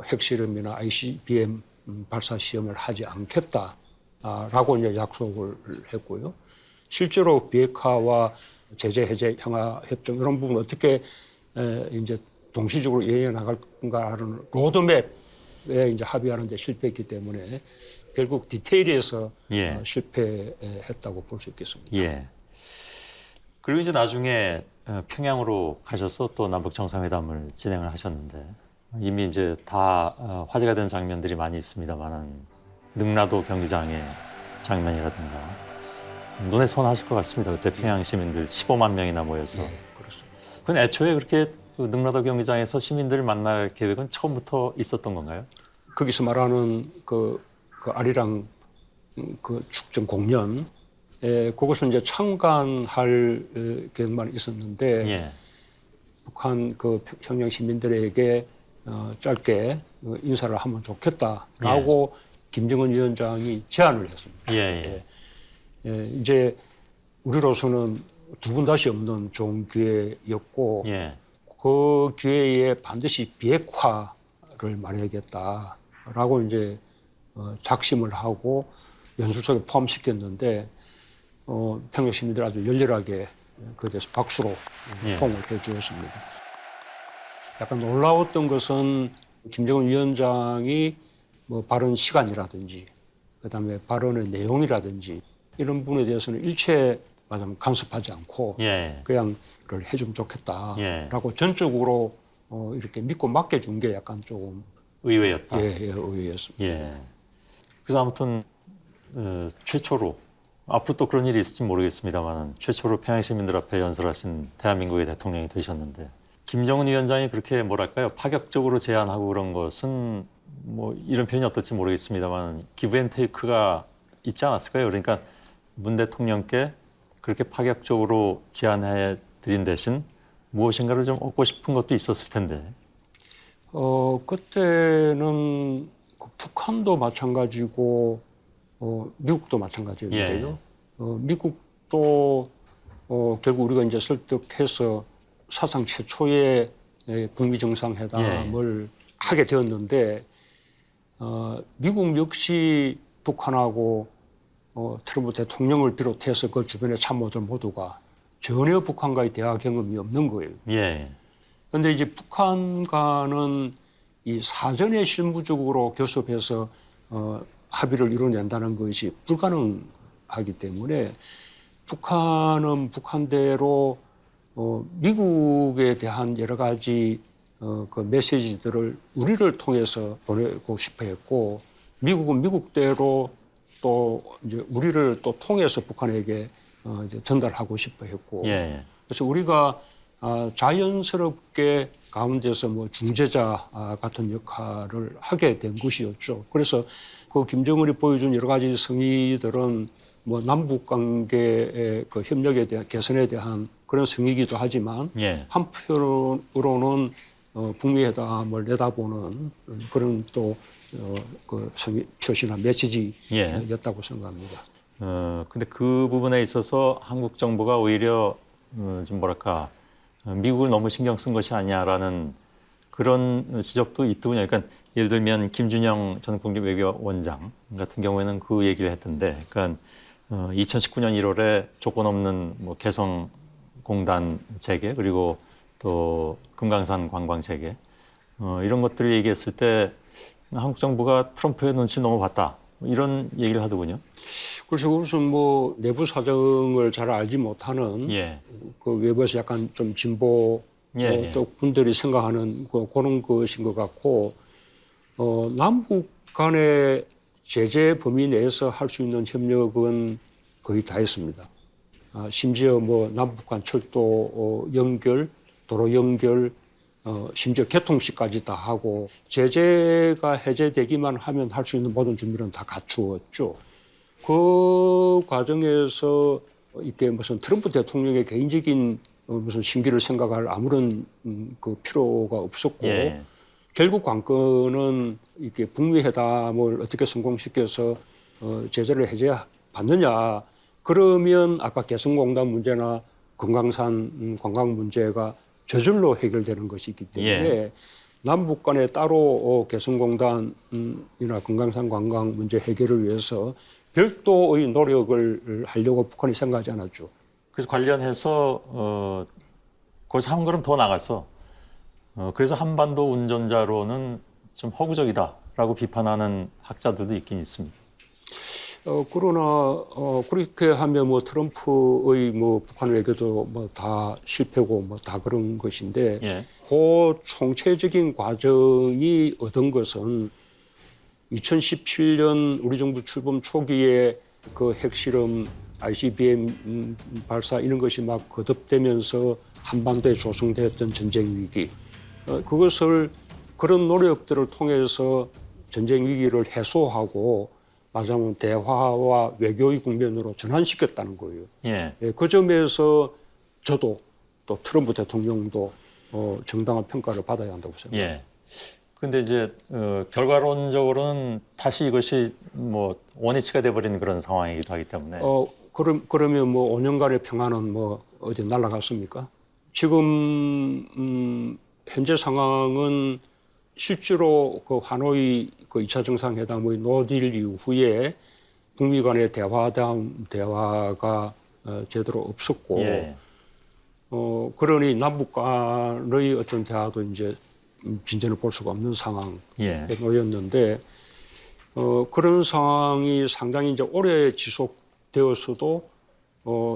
핵실험이나 ICBM 발사 시험을 하지 않겠다라고 이제 약속을 했고요. 실제로 비핵화와 제재 해제 평화 협정 이런 부분 어떻게 이제 동시적으로 이행해 나갈 건가 하는 로드맵에 이제 합의하는 데 실패했기 때문에 결국 디테일에서 예. 실패했다고 볼 수 있겠습니다. 예. 그리고 이제 나중에 평양으로 가셔서 또 남북 정상회담을 진행을 하셨는데 이미 이제 다 화제가 된 장면들이 많이 있습니다만은 능라도 경기장의 장면이라든가 눈에 선하실 것 같습니다. 그때 평양 시민들 15만 명이나 모여서. 예, 그렇습니다. 그건 애초에 그렇게 그 능라도 경기장에서 시민들을 만날 계획은 처음부터 있었던 건가요? 거기서 말하는 그 아리랑 그 축전 공연 그것을 이제 참관할 계획만 있었는데 예. 북한 그 평양 시민들에게 짧게 인사를 하면 좋겠다라고 김정은 위원장이 제안을 했습니다. 예. 이제 우리로서는 두 번 다시 없는 좋은 기회였고 예. 그 기회에 반드시 비핵화를 말해야겠다라고 이제 작심을 하고 연설석에 포함시켰는데 평양 시민들 아주 열렬하게 그에 대해서 박수로 호응을 해주었습니다. 약간 놀라웠던 것은 김정은 위원장이 뭐 발언 시간이라든지 그다음에 발언의 내용이라든지 이런 부분에 대해서는 일체 말하자면 간섭하지 않고 예. 그냥 그걸 해주면 좋겠다라고 전적으로 이렇게 믿고 맡겨준 게 약간 조금 의외였다. 의외였습니다. 예. 그래서 아무튼 최초로 앞으로 또 그런 일이 있을지 모르겠습니다만 최초로 평양 시민들 앞에 연설하신 대한민국의 대통령이 되셨는데 김정은 위원장이 그렇게 뭐랄까요 파격적으로 제안하고 그런 것은 뭐 이런 표현이 어떨지 모르겠습니다만 기브앤테이크가 있지 않았을까요? 그러니까 문 대통령께 그렇게 파격적으로 제안해 드린 대신 무엇인가를 좀 얻고 싶은 것도 있었을 텐데. 그때는 그 북한도 마찬가지고 미국도 마찬가지였는데요. 미국도 결국 우리가 이제 설득해서 사상 최초의 북미 정상회담을 하게 되었는데 미국 역시 북한하고 트럼프 대통령을 비롯해서 그 주변의 참모들 모두가 전혀 북한과의 대화 경험이 없는 거예요. 예. 그런데 이제 북한과는 이 사전에 실무적으로 교섭해서 합의를 이뤄낸다는 것이 불가능하기 때문에 북한은 북한대로 미국에 대한 여러 가지 그 메시지들을 우리를 통해서 보내고 싶어 했고 미국은 미국대로 또 이제 우리를 또 통해서 북한에게 이제 전달하고 싶어 했고 그래서 우리가 자연스럽게 가운데서 뭐 중재자 같은 역할을 하게 된 것이었죠. 그래서 그 김정은이 보여준 여러 가지 성의들은 뭐 남북 관계의 그 협력에 대한 개선에 대한 그런 성의이기도 하지만 한편으로는 북미 회담을 내다보는 그런 또 그 성의 표시나 메시지였다고 생각합니다. 근데 그 부분에 있어서 한국 정부가 오히려 좀 뭐랄까 미국을 너무 신경 쓴 것이 아니냐라는 그런 지적도 있더군요. 그러니까 예를 들면 김준영 전 국립외교원장 같은 경우에는 그 얘기를 했던데, 그러니까 2019년 1월에 조건 없는 뭐 개성공단 재개 그리고 또 금강산 관광 재개 이런 것들을 얘기했을 때 한국 정부가 트럼프의 눈치 너무 봤다 이런 얘기를 하더군요. 그래서 그것은 뭐 내부 사정을 잘 알지 못하는 그 외부에서 약간 좀 진보 쪽 분들이 생각하는 그런 것인 것 같고 남북 간의 제재 범위 내에서 할 수 있는 협력은 거의 다 했습니다. 심지어 뭐 남북 간 철도 연결, 도로 연결, 심지어 개통식까지 다 하고 제재가 해제되기만 하면 할 수 있는 모든 준비는 다 갖추었죠. 그 과정에서 이때 무슨 트럼프 대통령의 개인적인 무슨 심기를 생각할 아무런 그 필요가 없었고 결국 관건은 이게 북미 회담을 어떻게 성공시켜서 제재를 해제받느냐. 그러면 아까 개성공단 문제나 금강산 관광 문제가 저절로 해결되는 것이기 때문에 남북 간에 따로 개성공단이나 금강산 관광 문제 해결을 위해서 별도의 노력을 하려고 북한이 생각하지 않았죠. 그래서 관련해서 거기서 한 걸음 더 나가서 그래서 한반도 운전자로는 좀 허구적이다라고 비판하는 학자들도 있긴 있습니다. 그러나 그렇게 하면 뭐 트럼프의 뭐 북한 외교도 뭐 다 실패고 뭐 다 그런 것인데 예. 그 총체적인 과정이 얻은 것은 2017년 우리 정부 출범 초기에 그 핵실험 ICBM 발사 이런 것이 막 거듭되면서 한반도에 조성되었던 전쟁 위기 그것을 그런 노력들을 통해서 전쟁 위기를 해소하고 말하자면 대화와 외교의 국면으로 전환시켰다는 거예요. 예. 그 점에서 저도 또 트럼프 대통령도 정당한 평가를 받아야 한다고 생각합니다. 예. 근데 이제 결과론적으로는 다시 이것이 뭐 원위치가 돼버리는 그런 상황이기도 하기 때문에 그러면 뭐 5년간의 평화는 뭐 어디 날아갔습니까? 지금 현재 상황은 실제로 그 하노이 그 2차 정상회담의 노딜 이후에 북미 간의 대화가 제대로 없었고 예. 그러니 남북 간의 어떤 대화도 이제 진전을 볼 수가 없는 상황에 예. 놓였는데 그런 상황이 상당히 이제 오래 지속되었어도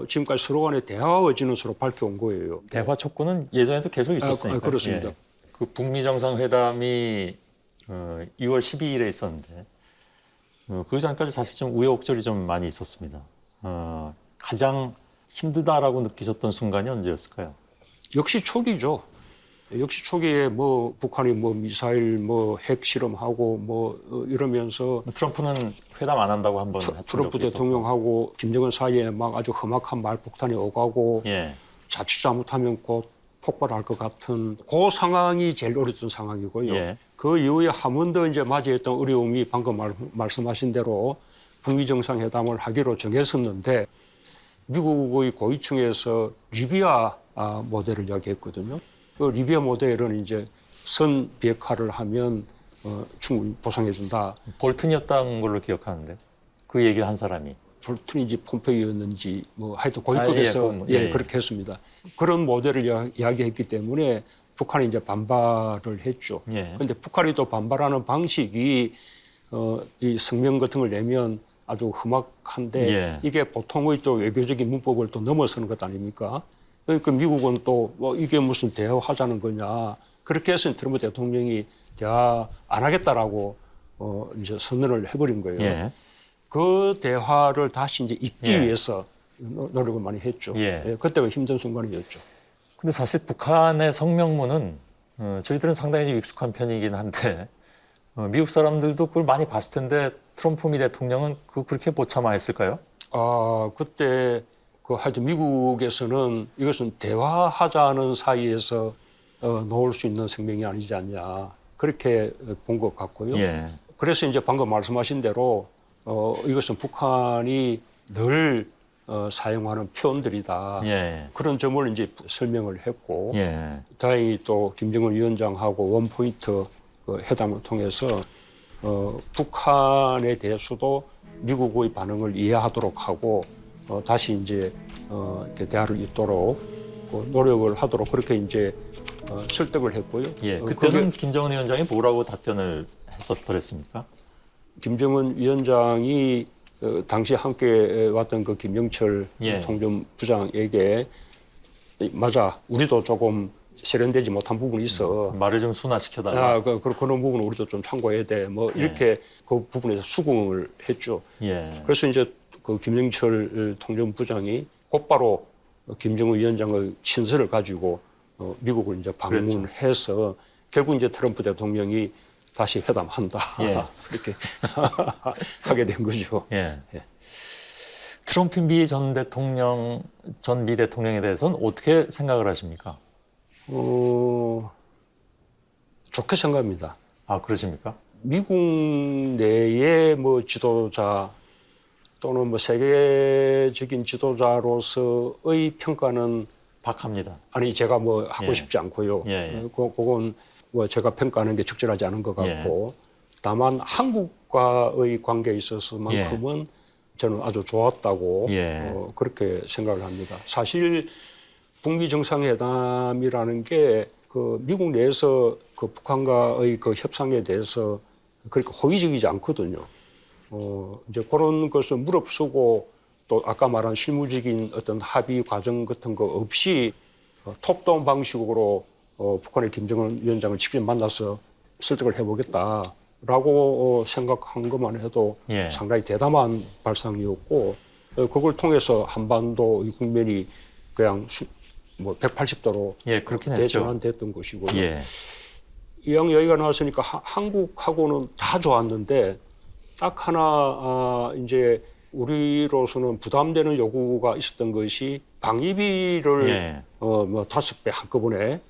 지금까지 서로 간의 대화 의지는 서로 밝혀온 거예요. 대화 촉구는 예전에도 계속 있었으니까. 그렇습니다. 예. 그 북미 정상회담이 6월 12일에 있었는데 그 전까지 사실 좀 우여곡절이 좀 많이 있었습니다. 가장 힘들다라고 느끼셨던 순간이 언제였을까요? 역시 초기죠. 역시 초기에 뭐 북한이 뭐 미사일 뭐 핵 실험하고 뭐 이러면서 트럼프는 회담 안 한다고 한번 트럼프 대통령하고 김정은 사이에 막 아주 험악한 말폭탄이 오가고 예. 자칫 잘못하면 곧 폭발할 것 같은 그 상황이 제일 어렸던 상황이고요. 예. 그 이후에 한 번 더 이제 맞이했던 어려움이 방금 말씀하신 대로 북미 정상회담을 하기로 정했었는데 미국의 고위층에서 리비아 모델을 이야기했거든요. 그 리비아 모델은 이제 선 비핵화를 하면 충분히 보상해준다. 볼튼이었던 걸로 기억하는데 그 얘기를 한 사람이. 볼튼인지 폼페이였는지 뭐 하여튼 고위급에서 그렇게 했습니다. 그런 모델을 이야기했기 때문에 북한이 이제 반발을 했죠. 그런데 예. 북한이 또 반발하는 방식이 이 성명 같은 걸 내면 아주 험악한데 예. 이게 보통의 또 외교적인 문법을 또 넘어서는 것 아닙니까? 그러니까 미국은 또 이게 무슨 대화하자는 거냐 그렇게 해서 트럼프 대통령이 대화 안 하겠다라고 이제 선언을 해버린 거예요. 예. 그 대화를 다시 이제 잇기 예. 위해서 노력을 많이 했죠. 예. 그때가 힘든 순간이었죠. 근데 사실 북한의 성명문은 저희들은 상당히 익숙한 편이긴 한데 미국 사람들도 그걸 많이 봤을 텐데 트럼프 미 대통령은 그렇게 못 참아했을까요? 그때 하여튼 미국에서는 이것은 대화하자는 사이에서 놓을 수 있는 성명이 아니지 않냐 그렇게 본 것 같고요. 예. 그래서 이제 방금 말씀하신 대로 이것은 북한이 늘 사용하는 표현들이다. 예. 그런 점을 이제 설명을 했고 예. 다행히 또 김정은 위원장하고 원포인트 회담을 통해서 북한에 대해서도 미국의 반응을 이해하도록 하고 다시 이제 이렇게 대화를 잇도록 노력을 하도록 그렇게 이제 설득을 했고요. 예. 그때는 김정은 위원장이 뭐라고 답변을 했었더랬습니까? 김정은 위원장이 당시 함께 왔던 그 김영철 예. 통전부장에게 맞아 우리도 조금 세련되지 못한 부분이 있어. 말을 좀 순화시켜달라. 그런 부분은 우리도 좀 참고해야 돼. 뭐 이렇게 그 부분에서 수긍을 했죠. 예. 그래서 이제 그 김영철 통전부장이 곧바로 김정은 위원장의 친서를 가지고 미국을 이제 방문해서 결국 이제 트럼프 대통령이 다시 회담한다. 예. 이렇게 하게 된 거죠. 예. 트럼프 전 미 대통령에 대해서는 어떻게 생각을 하십니까? 좋게 생각합니다. 아, 그러십니까? 미국 내의 뭐 지도자 또는 뭐 세계적인 지도자로서의 평가는 박합니다. 아니 제가 뭐 하고 예. 싶지 않고요. 예. 그건 뭐 제가 평가하는 게 적절하지 않은 것 같고 다만 한국과의 관계에 있어서만큼은 저는 아주 좋았다고 예. 그렇게 생각을 합니다. 사실 북미 정상회담이라는 게 그 미국 내에서 그 북한과의 그 협상에 대해서 그렇게 호의적이지 않거든요. 이제 그런 것을 무릅쓰고 또 아까 말한 실무적인 어떤 합의 과정 같은 거 없이 톱다운 방식으로 북한의 김정은 위원장을 직접 만나서 설득을 해보겠다라고 생각한 것만 해도 예. 상당히 대담한 발상이었고 그걸 통해서 한반도의 국면이 그냥 뭐 180도로 예, 그렇긴 했죠. 대전환됐던 것이고요. 예. 이왕 여기가 나왔으니까 한국하고는 다 좋았는데 딱 하나 이제 우리로서는 부담되는 요구가 있었던 것이 방위비를 예. 뭐 5배 한꺼번에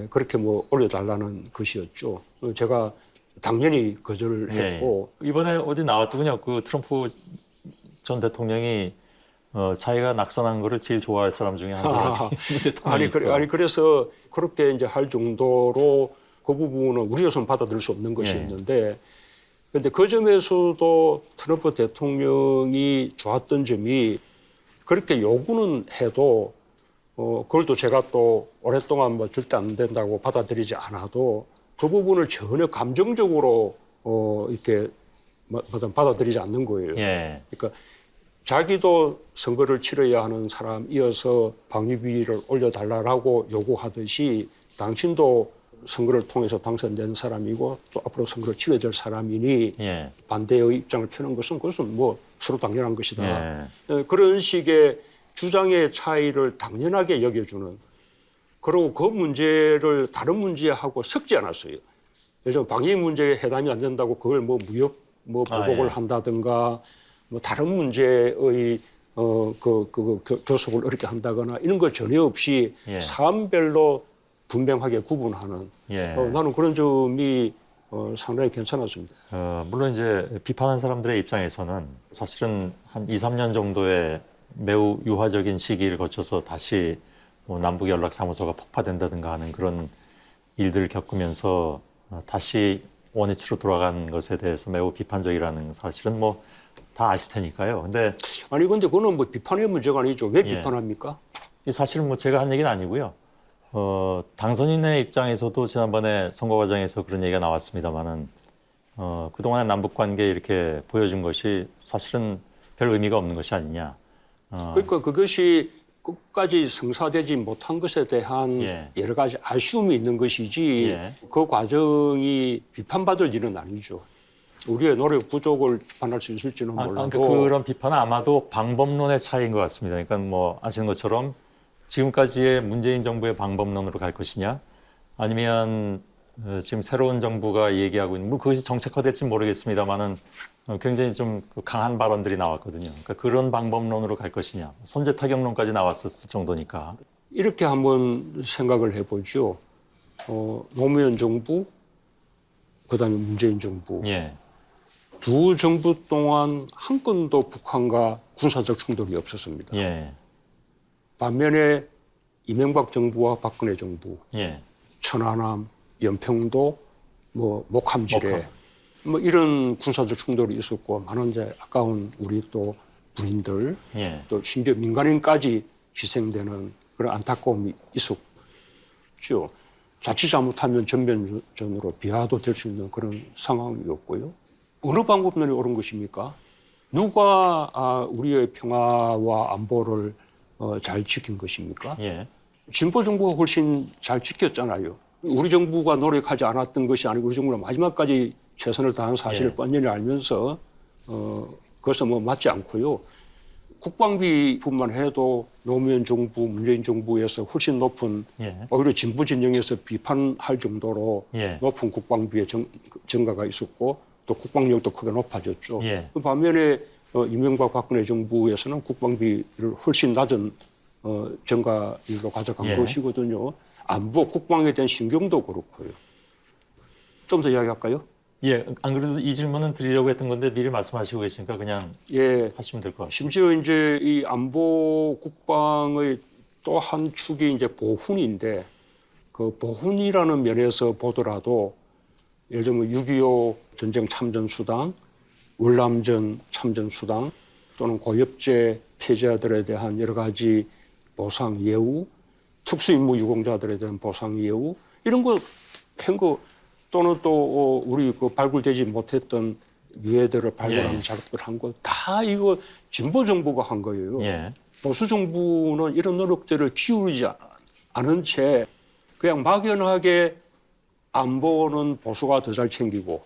그렇게 뭐 올려달라는 것이었죠. 제가 당연히 거절을 했고 이번에 어디 나왔더군요. 그 트럼프 전 대통령이 자기가 낙선한 거를 제일 좋아할 사람 중에 한 사람이 대통령이 그래서 그렇게 이제 할 정도로 그 부분은 우리로서는 받아들일 수 없는 것이었는데 그런데 그 점에서도 트럼프 대통령이 좋았던 점이 그렇게 요구는 해도 그걸 또 제가 또 오랫동안 뭐 절대 안 된다고 받아들이지 않아도 그 부분을 전혀 감정적으로 이렇게 받아들이지 않는 거예요. 예. 그러니까 자기도 선거를 치러야 하는 사람이어서 방위비를 올려달라고 요구하듯이 당신도 선거를 통해서 당선된 사람이고 또 앞으로 선거를 치러야 될 사람이니 예. 반대의 입장을 펴는 것은 그것은 뭐 서로 당연한 것이다. 예. 그런 식의 주장의 차이를 당연하게 여겨주는 그리고 그 문제를 다른 문제하고 섞지 않았어요. 그래서 방위 문제에 해당이 안 된다고 그걸 뭐 무역 뭐 보복을 한다든가 뭐 다른 문제의 교섭을 어렵게 한다거나 이런 거 전혀 없이 사안별로 분명하게 구분하는 나는 그런 점이 상당히 괜찮았습니다. 물론 이제 비판한 사람들의 입장에서는 사실은 한 2, 3년 정도의 매우 유화적인 시기를 거쳐서 다시 뭐 남북연락사무소가 폭파된다든가 하는 그런 일들을 겪으면서 다시 원위치로 돌아간 것에 대해서 매우 비판적이라는 사실은 뭐 다 아실 테니까요. 근데 그거는 뭐 비판의 문제가 아니죠. 왜 비판합니까? 사실은 뭐 제가 한 얘기는 아니고요. 당선인의 입장에서도 지난번에 선거 과정에서 그런 얘기가 나왔습니다만은 그동안의 남북 관계 이렇게 보여준 것이 사실은 별 의미가 없는 것이 아니냐. 그러니까 그것이 끝까지 성사되지 못한 것에 대한 여러 가지 아쉬움이 있는 것이지 그 과정이 비판받을 일은 아니죠. 우리의 노력 부족을 비판할 수 있을지는 몰라도 그런 비판은 아마도 방법론의 차이인 것 같습니다. 그러니까 뭐 아시는 것처럼 지금까지의 문재인 정부의 방법론으로 갈 것이냐 아니면 지금 새로운 정부가 얘기하고 있는 뭐 그것이 정책화될지 모르겠습니다만은 굉장히 좀 강한 발언들이 나왔거든요. 그러니까 그런 방법론으로 갈 것이냐 선제 타격론까지 나왔었을 정도니까 이렇게 한번 생각을 해보죠. 노무현 정부 그다음에 문재인 정부 두 정부 동안 한 건도 북한과 군사적 충돌이 없었습니다. 반면에 이명박 정부와 박근혜 정부, 천안함, 연평도, 뭐 목함지뢰, 뭐 이런 군사적 충돌이 있었고 많은 이제 아까운 우리 또 군인들, 또 심지어 민간인까지 희생되는 그런 안타까움이 있었죠. 자칫 잘못하면 전면전으로 비하도 될 수 있는 그런 상황이었고요. 어느 방법론이 옳은 것입니까? 누가 우리의 평화와 안보를 잘 지킨 것입니까? 진보 정부가 훨씬 잘 지켰잖아요. 우리 정부가 노력하지 않았던 것이 아니고 우리 정부가 마지막까지 최선을 다한 사실을 뻔히 알면서 그것은 뭐 맞지 않고요. 국방비뿐만 해도 노무현 정부, 문재인 정부에서 훨씬 높은 오히려 진보 진영에서 비판할 정도로 높은 국방비의 증가가 있었고 또 국방력도 크게 높아졌죠. 그 반면에 이명박 박근혜 정부에서는 국방비를 훨씬 낮은 증가율로 가져간 것이거든요. 안보 국방에 대한 신경도 그렇고요. 좀 더 이야기할까요? 안 그래도 이 질문은 드리려고 했던 건데 미리 말씀하시고 계시니까 그냥 하시면 될 것 같습니다. 심지어 이제 이 안보 국방의 또 한 축이 이제 보훈인데 그 보훈이라는 면에서 보더라도 예를 들면 6.25 전쟁 참전수당, 월남전 참전수당 또는 고엽제 피해자들에 대한 여러 가지 보상 예우, 특수임무 유공자들에 대한 보상 예우 이런 거 한 거 또는 또 우리 그 발굴되지 못했던 유해들을 발굴하는 예. 작업을 한 거 다 이거 진보 정부가 한 거예요. 예. 보수 정부는 이런 노력들을 기울이지 않은 채 그냥 막연하게 안보는 보수가 더 잘 챙기고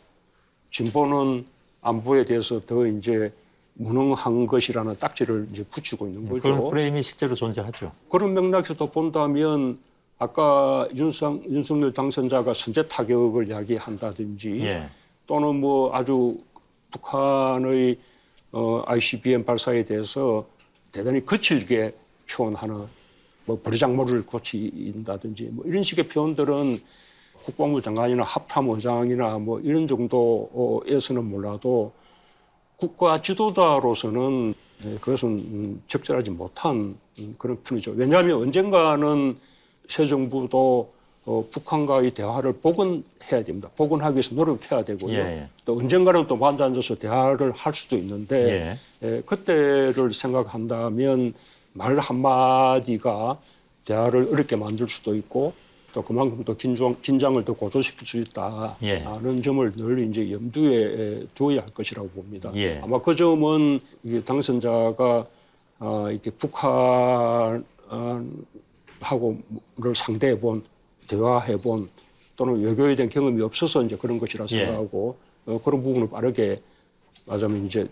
진보는 안보에 대해서 더 이제 무능한 것이라는 딱지를 이제 붙이고 있는 거죠. 그런 프레임이 실제로 존재하죠. 그런 맥락에서 본다면 아까 윤석열 당선자가 선제 타격을 이야기한다든지 예. 또는 뭐 아주 북한의 ICBM 발사에 대해서 대단히 거칠게 표현하는 뭐 버르장머리를 고친다든지 뭐 이런 식의 표현들은 국방부 장관이나 합참 의장이나 뭐 이런 정도에서는 몰라도 국가 지도자로서는 그것은 적절하지 못한 그런 편이죠. 왜냐하면 언젠가는 새 정부도 북한과의 대화를 복원해야 됩니다. 복원하기 위해서 노력해야 되고요. 예. 또 언젠가는 또 만져 앉아서 대화를 할 수도 있는데 그때를 생각한다면 말 한마디가 대화를 어렵게 만들 수도 있고 또 그만큼 또 긴장을 더 고조시킬 수 있다는 점을 늘 이제 염두에 두어야 할 것이라고 봅니다. 아마 그 점은 이게 당선자가 이렇게 북한하고를 상대해본 대화해본 또는 외교에 대한 경험이 없어서 이제 그런 것이라 생각하고 그런 부분을 빠르게 말하자면 이제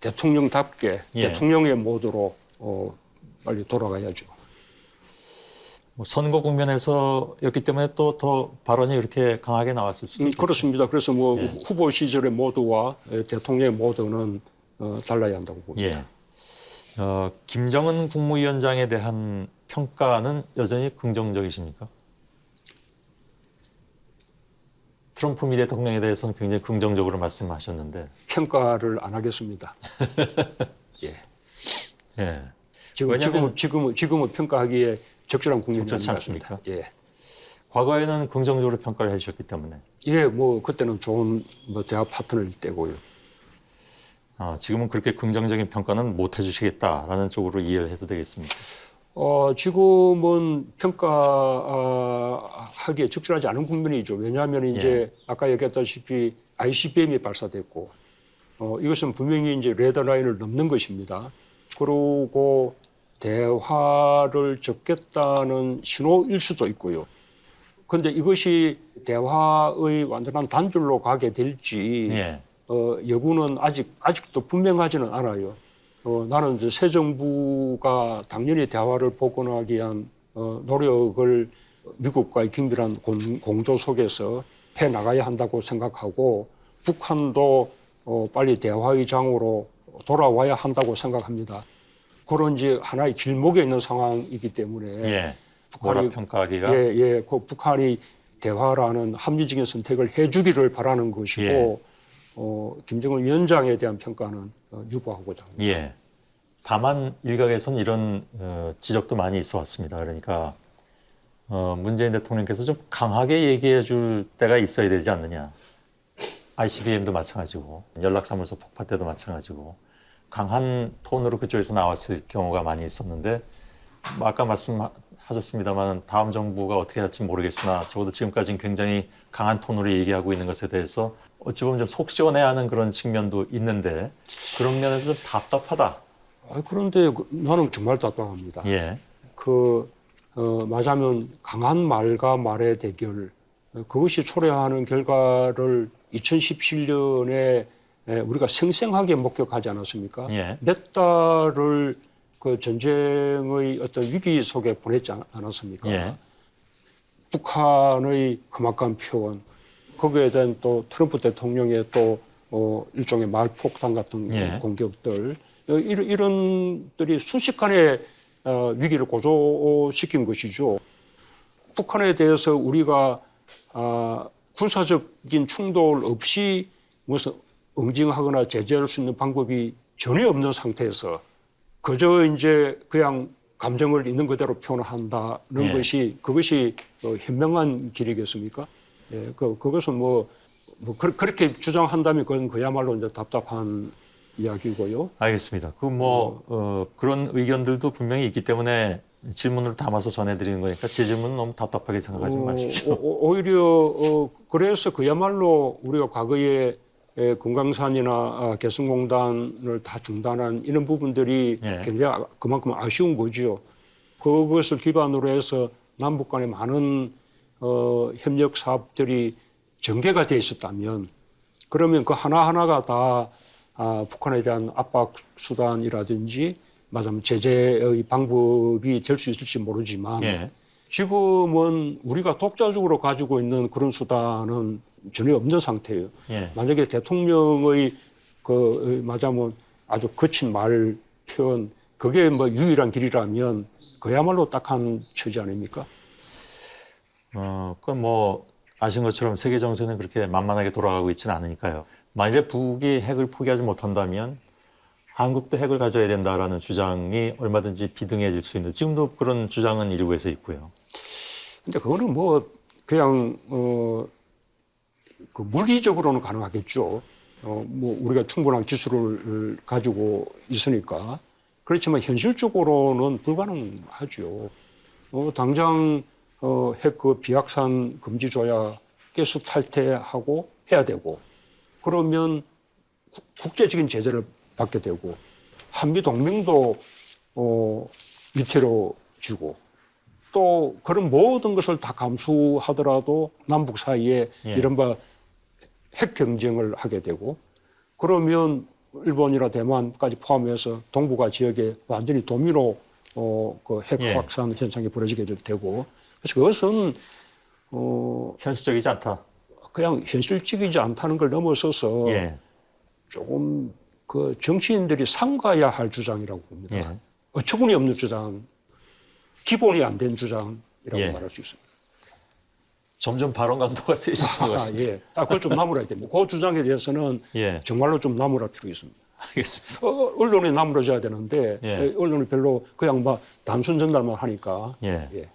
대통령답게 대통령의 모드로 빨리 돌아가야죠. 뭐 선거 국면에서였기 때문에 또 더 발언이 이렇게 강하게 나왔을 수도 있죠. 그렇습니다. 그래서 뭐 후보 시절의 모드와 대통령의 모드는 달라야 한다고 봅니다. 김정은 국무위원장에 대한 평가는 여전히 긍정적이십니까? 트럼프 미 대통령에 대해서는 굉장히 긍정적으로 말씀하셨는데 평가를 안 하겠습니다. 예. 지금은 평가하기에 적절한 국면이 적절치 아닙니다. 않습니까? 과거에는 긍정적으로 평가를 해주셨기 때문에. 뭐 그때는 좋은 뭐 대화 파트너일 때고요. 지금은 그렇게 긍정적인 평가는 못 해주시겠다라는 쪽으로 이해를 해도 되겠습니까? 지금은 평가하기에 적절하지 않은 국면이죠. 왜냐하면 이제 아까 얘기했다시피 ICBM이 발사됐고 이것은 분명히 이제 레더라인을 넘는 것입니다. 그리고 대화를 접겠다는 신호일 수도 있고요. 그런데 이것이 대화의 완전한 단절로 가게 될지 여부는 아직도 분명하지는 않아요. 나는 이제 새 정부가 당연히 대화를 복원하기 위한 노력을 미국과의 긴밀한 공조 속에서 해 나가야 한다고 생각하고 북한도 빨리 대화의 장으로 돌아와야 한다고 생각합니다. 그런 이제 하나의 길목에 있는 상황이기 때문에 뭐라 평가하기가 그 북한이 대화라는 합리적인 선택을 해주기를 바라는 것이고 김정은 위원장에 대한 평가는 유보하고자 합니다. 다만 일각에서는 이런 지적도 많이 있어 왔습니다. 그러니까 문재인 대통령께서 좀 강하게 얘기해 줄 때가 있어야 되지 않느냐. ICBM도 마찬가지고 연락사무소 폭파 때도 마찬가지고 강한 톤으로 그쪽에서 나왔을 경우가 많이 있었는데 뭐 아까 말씀하셨습니다만 다음 정부가 어떻게 할지 모르겠으나 적어도 지금까지는 굉장히 강한 톤으로 얘기하고 있는 것에 대해서 어찌 보면 좀 속 시원해하는 그런 측면도 있는데 그런 면에서 좀 답답하다. 그런데 나는 정말 답답합니다. 말하자면 강한 말과 말의 대결 그것이 초래하는 결과를 2017년에 우리가 생생하게 목격하지 않았습니까? 몇 달을 그 전쟁의 어떤 위기 속에 보냈지 않았습니까? 북한의 험악한 표현, 거기에 대한 또 트럼프 대통령의 또 일종의 말폭탄 같은 공격들, 이런들이 순식간에 위기를 고조시킨 것이죠. 북한에 대해서 우리가 군사적인 충돌 없이 무슨 응징하거나 제재할 수 있는 방법이 전혀 없는 상태에서 그저 이제 그냥 감정을 있는 그대로 표현한다는 예. 것이 그것이 현명한 길이겠습니까? 예, 그것은 그렇게 주장한다면 그건 그야말로 이제 답답한 이야기고요. 알겠습니다. 그런 의견들도 분명히 있기 때문에 질문으로 담아서 전해드리는 거니까 제 질문은 너무 답답하게 생각하지 마십시오. 오히려 그래서 그야말로 우리가 과거에 금강산이나 개성공단을 다 중단한 이런 부분들이 예. 굉장히 그만큼 아쉬운 거죠. 그것을 기반으로 해서 남북 간의 많은 협력 사업들이 전개가 돼 있었다면 그러면 그 하나하나가 다 북한에 대한 압박 수단이라든지 말하자면 제재의 방법이 될 수 있을지 모르지만 예. 지금은 우리가 독자적으로 가지고 있는 그런 수단은 전혀 없는 상태예요. 예. 만약에 대통령의 말하자면 아주 거친 말 표현 그게 유일한 길이라면 그야말로 딱한 처지 아닙니까? 그건 아신 것처럼 세계 정세는 그렇게 만만하게 돌아가고 있지는 않으니까요. 만일에 북이 핵을 포기하지 못한다면 한국도 핵을 가져야 된다라는 주장이 얼마든지 비등해질 수 있는 지금도 그런 주장은 일부에서 있고요. 근데 그거는 그냥 물리적으로는 가능하겠죠. 우리가 충분한 기술을 가지고 있으니까. 그렇지만 현실적으로는 불가능하죠. 당장 핵 비확산 금지 조약에서 탈퇴하고 해야 되고 그러면 국제적인 제재를 받게 되고 한미 동맹도 위태로지고 또 그런 모든 것을 다 감수하더라도 남북 사이에 예. 이른바 핵 경쟁을 하게 되고 그러면 일본이나 대만까지 포함해서 동북아 지역에 완전히 도미노 핵 예. 확산 현상이 벌어지게 되고 그래서 그것은 현실적이지 않다. 그냥 현실적이지 않다는 걸 넘어서서 예. 조금 정치인들이 삼가야 할 주장이라고 봅니다. 예. 어처구니 없는 주장, 기본이 안 된 주장이라고 예. 말할 수 있습니다. 점점 발언 강도가 세지신 것 같습니다. 예. 그걸 좀 나무라야 됩니다. 그 주장에 대해서는 예. 정말로 좀 나무랄 필요가 있습니다. 알겠습니다. 언론이 나무라져야 되는데 예. 언론이 별로 그냥 단순 전달만 하니까. 예. 예.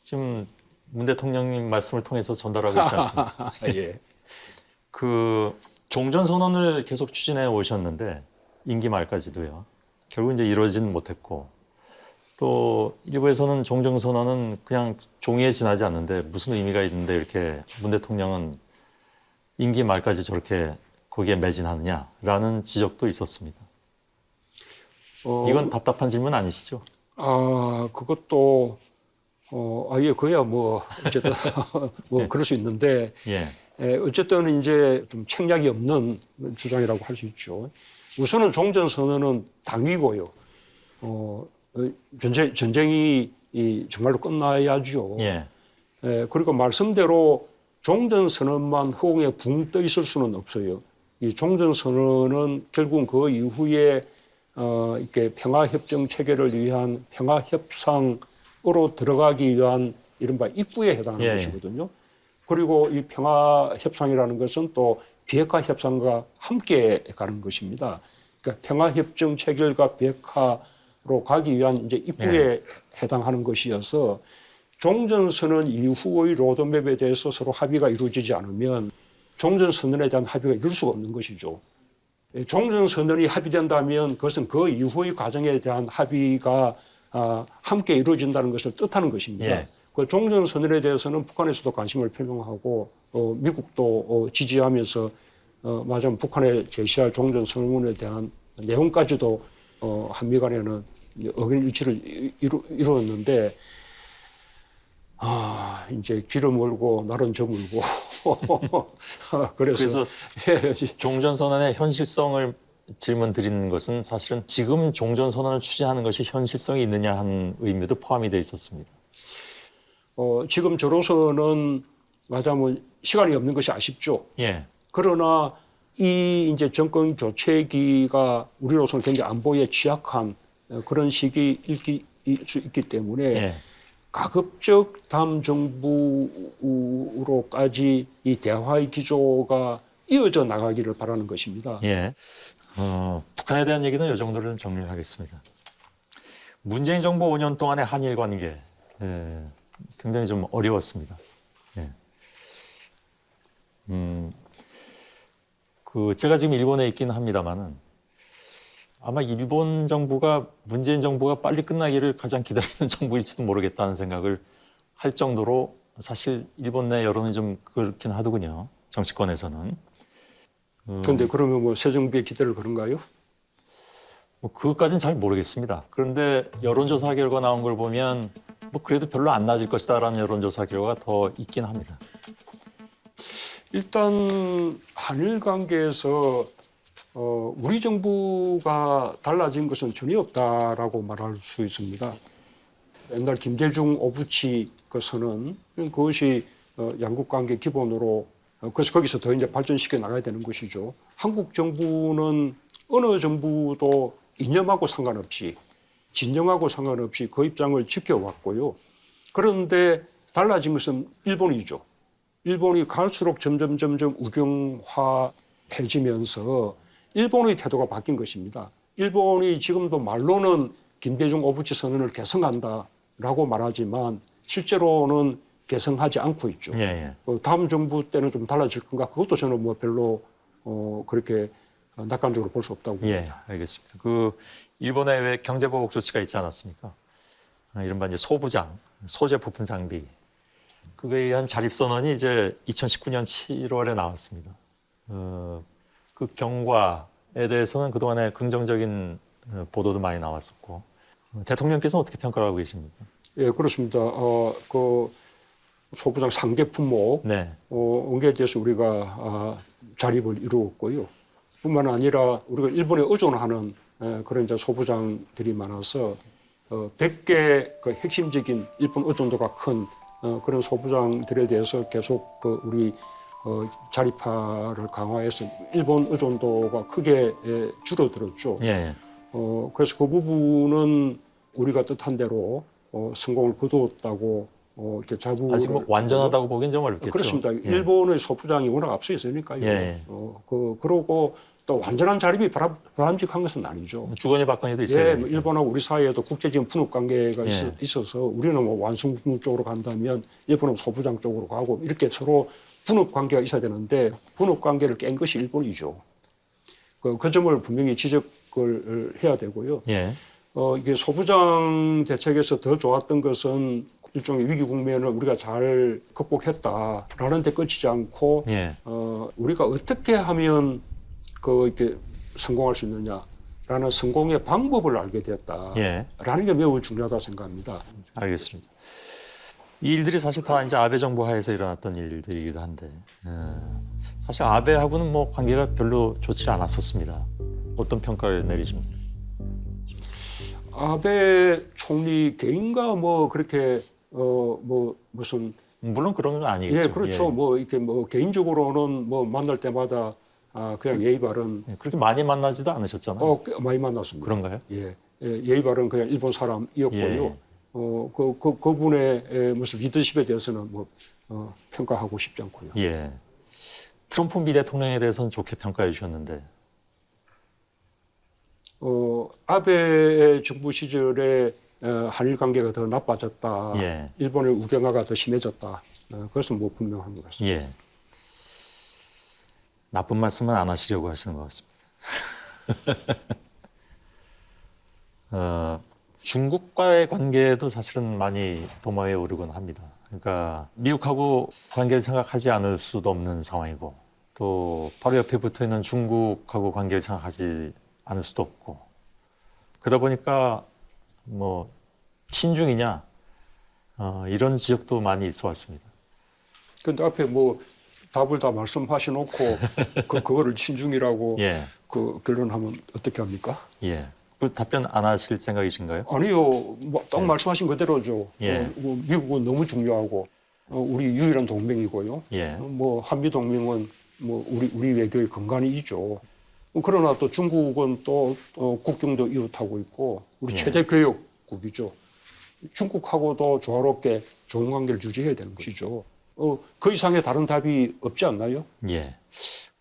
지금 문 대통령님 말씀을 통해서 전달하고 있지 않습니까? 예. 종전선언을 계속 추진해 오셨는데 임기 말까지도요. 결국 이제 이루어지는 못했고 또 일부에서는 종전선언은 그냥 종이에 지나지 않는데 무슨 의미가 있는데 이렇게 문 대통령은 임기 말까지 저렇게 거기에 매진하느냐라는 지적도 있었습니다. 이건 답답한 질문 아니시죠? 그것도 예, 그야 어쨌든 그럴 수 있는데 예. 어쨌든 이제 좀 책략이 없는 주장이라고 할 수 있죠. 우선은 종전선언은 당위고요. 전쟁이 정말로 끝나야죠. 예. 그리고 말씀대로 종전선언만 허공에 붕 떠 있을 수는 없어요. 이 종전선언은 결국은 그 이후에 이렇게 평화협정 체결을 위한 평화협상으로 들어가기 위한 이른바 입구에 해당하는 예. 것이거든요. 그리고 이 평화협상이라는 것은 또 비핵화 협상과 함께 가는 것입니다. 그러니까 평화협정 체결과 비핵화로 가기 위한 이제 입구에 해당하는 것이어서 종전선언 이후의 로드맵에 대해서 서로 합의가 이루어지지 않으면 종전선언에 대한 합의가 이룰 수가 없는 것이죠. 종전선언이 합의된다면 그것은 그 이후의 과정에 대한 합의가 함께 이루어진다는 것을 뜻하는 것입니다. 예. 그 종전선언에 대해서는 북한에서도 관심을 표명하고 미국도 지지하면서 말하자면 북한에 제시할 종전선언에 대한 내용까지도 한미 간에는 의견 일치를 이루었는데 이제 길을 멀고 날은 저물고 그래서 종전선언의 현실성을 질문 드리는 것은 사실은 지금 종전선언을 추진하는 것이 현실성이 있느냐 하는 의미도 포함이 되어 있었습니다. 지금 저로서는 말하자면 시간이 없는 것이 아쉽죠. 예. 그러나 이 이제 정권 교체기가 우리로서는 굉장히 안보에 취약한 그런 시기일 수 있기 때문에 예. 가급적 다음 정부로까지 이 대화의 기조가 이어져 나가기를 바라는 것입니다. 예. 북한에 대한 얘기는 이 정도로 정리를 하겠습니다. 문재인 정부 5년 동안의 한일 관계 굉장히 좀 어려웠습니다. 예. 제가 지금 일본에 있긴 합니다만은 아마 일본 정부가 문재인 정부가 빨리 끝나기를 가장 기다리는 정부일지도 모르겠다는 생각을 할 정도로 사실 일본 내 여론이 좀 그렇긴 하더군요. 정치권에서는. 그런데 그러면 뭐 새 정부의 기대를 그런가요? 뭐 그것까지는 잘 모르겠습니다. 그런데 여론조사 결과 나온 걸 보면 뭐 그래도 별로 안 나아질 것이다라는 여론조사 결과가 더 있긴 합니다. 일단 한일 관계에서 우리 정부가 달라진 것은 전혀 없다라고 말할 수 있습니다. 옛날 김대중 오부치 그 선언 그것이 양국 관계 기본으로 그래서 거기서 더 이제 발전시켜 나가야 되는 것이죠. 한국 정부는 어느 정부도 이념하고 상관없이 진영하고 상관없이 그 입장을 지켜왔고요. 그런데 달라진 것은 일본이죠. 일본이 갈수록 점점 우경화해지면서 일본의 태도가 바뀐 것입니다. 일본이 지금도 말로는 김대중 오부치 선언을 개성한다라고 말하지만 실제로는 개성하지 않고 있죠. 예. 다음 정부 때는 좀 달라질 건가? 그것도 저는 뭐 별로 그렇게 낙관적으로 볼 수 없다고 예, 봅니다. 알겠습니다. 일본에 왜 경제보복 조치가 있지 않았습니까? 이른바 이제 소부장, 소재 부품 장비. 그거에 의한 자립선언이 이제 2019년 7월에 나왔습니다. 그 경과에 대해서는 그동안에 긍정적인 보도도 많이 나왔었고 대통령께서는 어떻게 평가를 하고 계십니까? 예, 그렇습니다. 그 소부장 상대 품목 네, 온게에 대해서 우리가 자립을 이루었고요. 뿐만 아니라 우리가 일본에 의존하는 그런 이제 소부장들이 많아서 100개 그 핵심적인 일본 의존도가 큰 그런 소부장들에 대해서 계속 우리 자립화를 강화해서 일본 의존도가 크게 줄어들었죠. 예, 그래서 그 부분은 우리가 뜻한 대로 성공을 거두었다고 이렇게 자부를 아직 뭐 완전하다고 보기는 좀 어렵겠죠. 그렇습니다. 예. 일본의 소부장이 워낙 앞서 있으니까요. 예. 그러고 또 완전한 자립이 바람직한 것은 아니죠. 주거니 박건이도 있어요. 예, 뭐 일본하고 우리 사이에도 국제적인 분업 관계가 예. 있어서 우리는 뭐 완성품 쪽으로 간다면 일본은 소부장 쪽으로 가고 이렇게 서로 분업 관계가 있어야 되는데 분업 관계를 깬 것이 일본이죠. 그 점을 분명히 지적을 해야 되고요. 예. 이게 소부장 대책에서 더 좋았던 것은 일종의 위기 국면을 우리가 잘 극복했다라는 데 끝이지 않고 예. 우리가 어떻게 하면 이렇게 성공할 수 있느냐라는 성공의 방법을 알게 됐다라는 예. 게 매우 중요하다 생각합니다. 알겠습니다. 이 일들이 사실 다 이제 아베 정부 하에서 일어났던 일들이기도 한데 사실 아베하고는 뭐 관계가 별로 좋지 않았었습니다. 어떤 평가를 내리십니까? 아베 총리 개인과 뭐 그렇게 뭐 무슨 물론 그런 건 아니겠죠. 예 그렇죠. 뭐 이렇게 뭐 개인적으로는 뭐 만날 때마다 그냥 예의 바른 예, 그렇게 많이 만나지도 않으셨잖아요. 꽤 많이 만났습니다. 그런가요? 예의 바른 그냥 일본 사람이었고요. 예. 그분의 무슨 리더십에 대해서는 뭐 평가하고 싶지 않고요. 예. 트럼프 미 대통령에 대해서는 좋게 평가해 주셨는데. 아베 정부 시절에 한일 관계가 더 나빠졌다. 예. 일본의 우경화가 더 심해졌다. 그것은 뭐 분명한 것 같습니다. 예. 나쁜 말씀은 안 하시려고 하시는 것 같습니다. 중국과의 관계도 사실은 많이 도마에 오르곤 합니다. 그러니까 미국하고 관계를 생각하지 않을 수도 없는 상황이고 또 바로 옆에 붙어 있는 중국하고 관계를 생각하지 않을 수도 없고 그러다 보니까 뭐 친중이냐 이런 지적도 많이 있어 왔습니다. 그런데 앞에 뭐 답을 다 말씀하셔놓고 그거를 친중이라고 예. 결론하면 어떻게 합니까? 예. 그 답변 안 하실 생각이신가요? 아니요, 딱 말씀하신 그대로죠. 예. 미국은 너무 중요하고 우리 유일한 동맹이고요. 예. 뭐 한미 동맹은 뭐 우리 외교의 근간이죠. 그러나 또 중국은 또 국경도 이웃하고 있고 우리 예. 최대 교역국이죠. 중국하고도 조화롭게 좋은 관계를 유지해야 되는 것이죠. 그 이상의 다른 답이 없지 않나요? 예.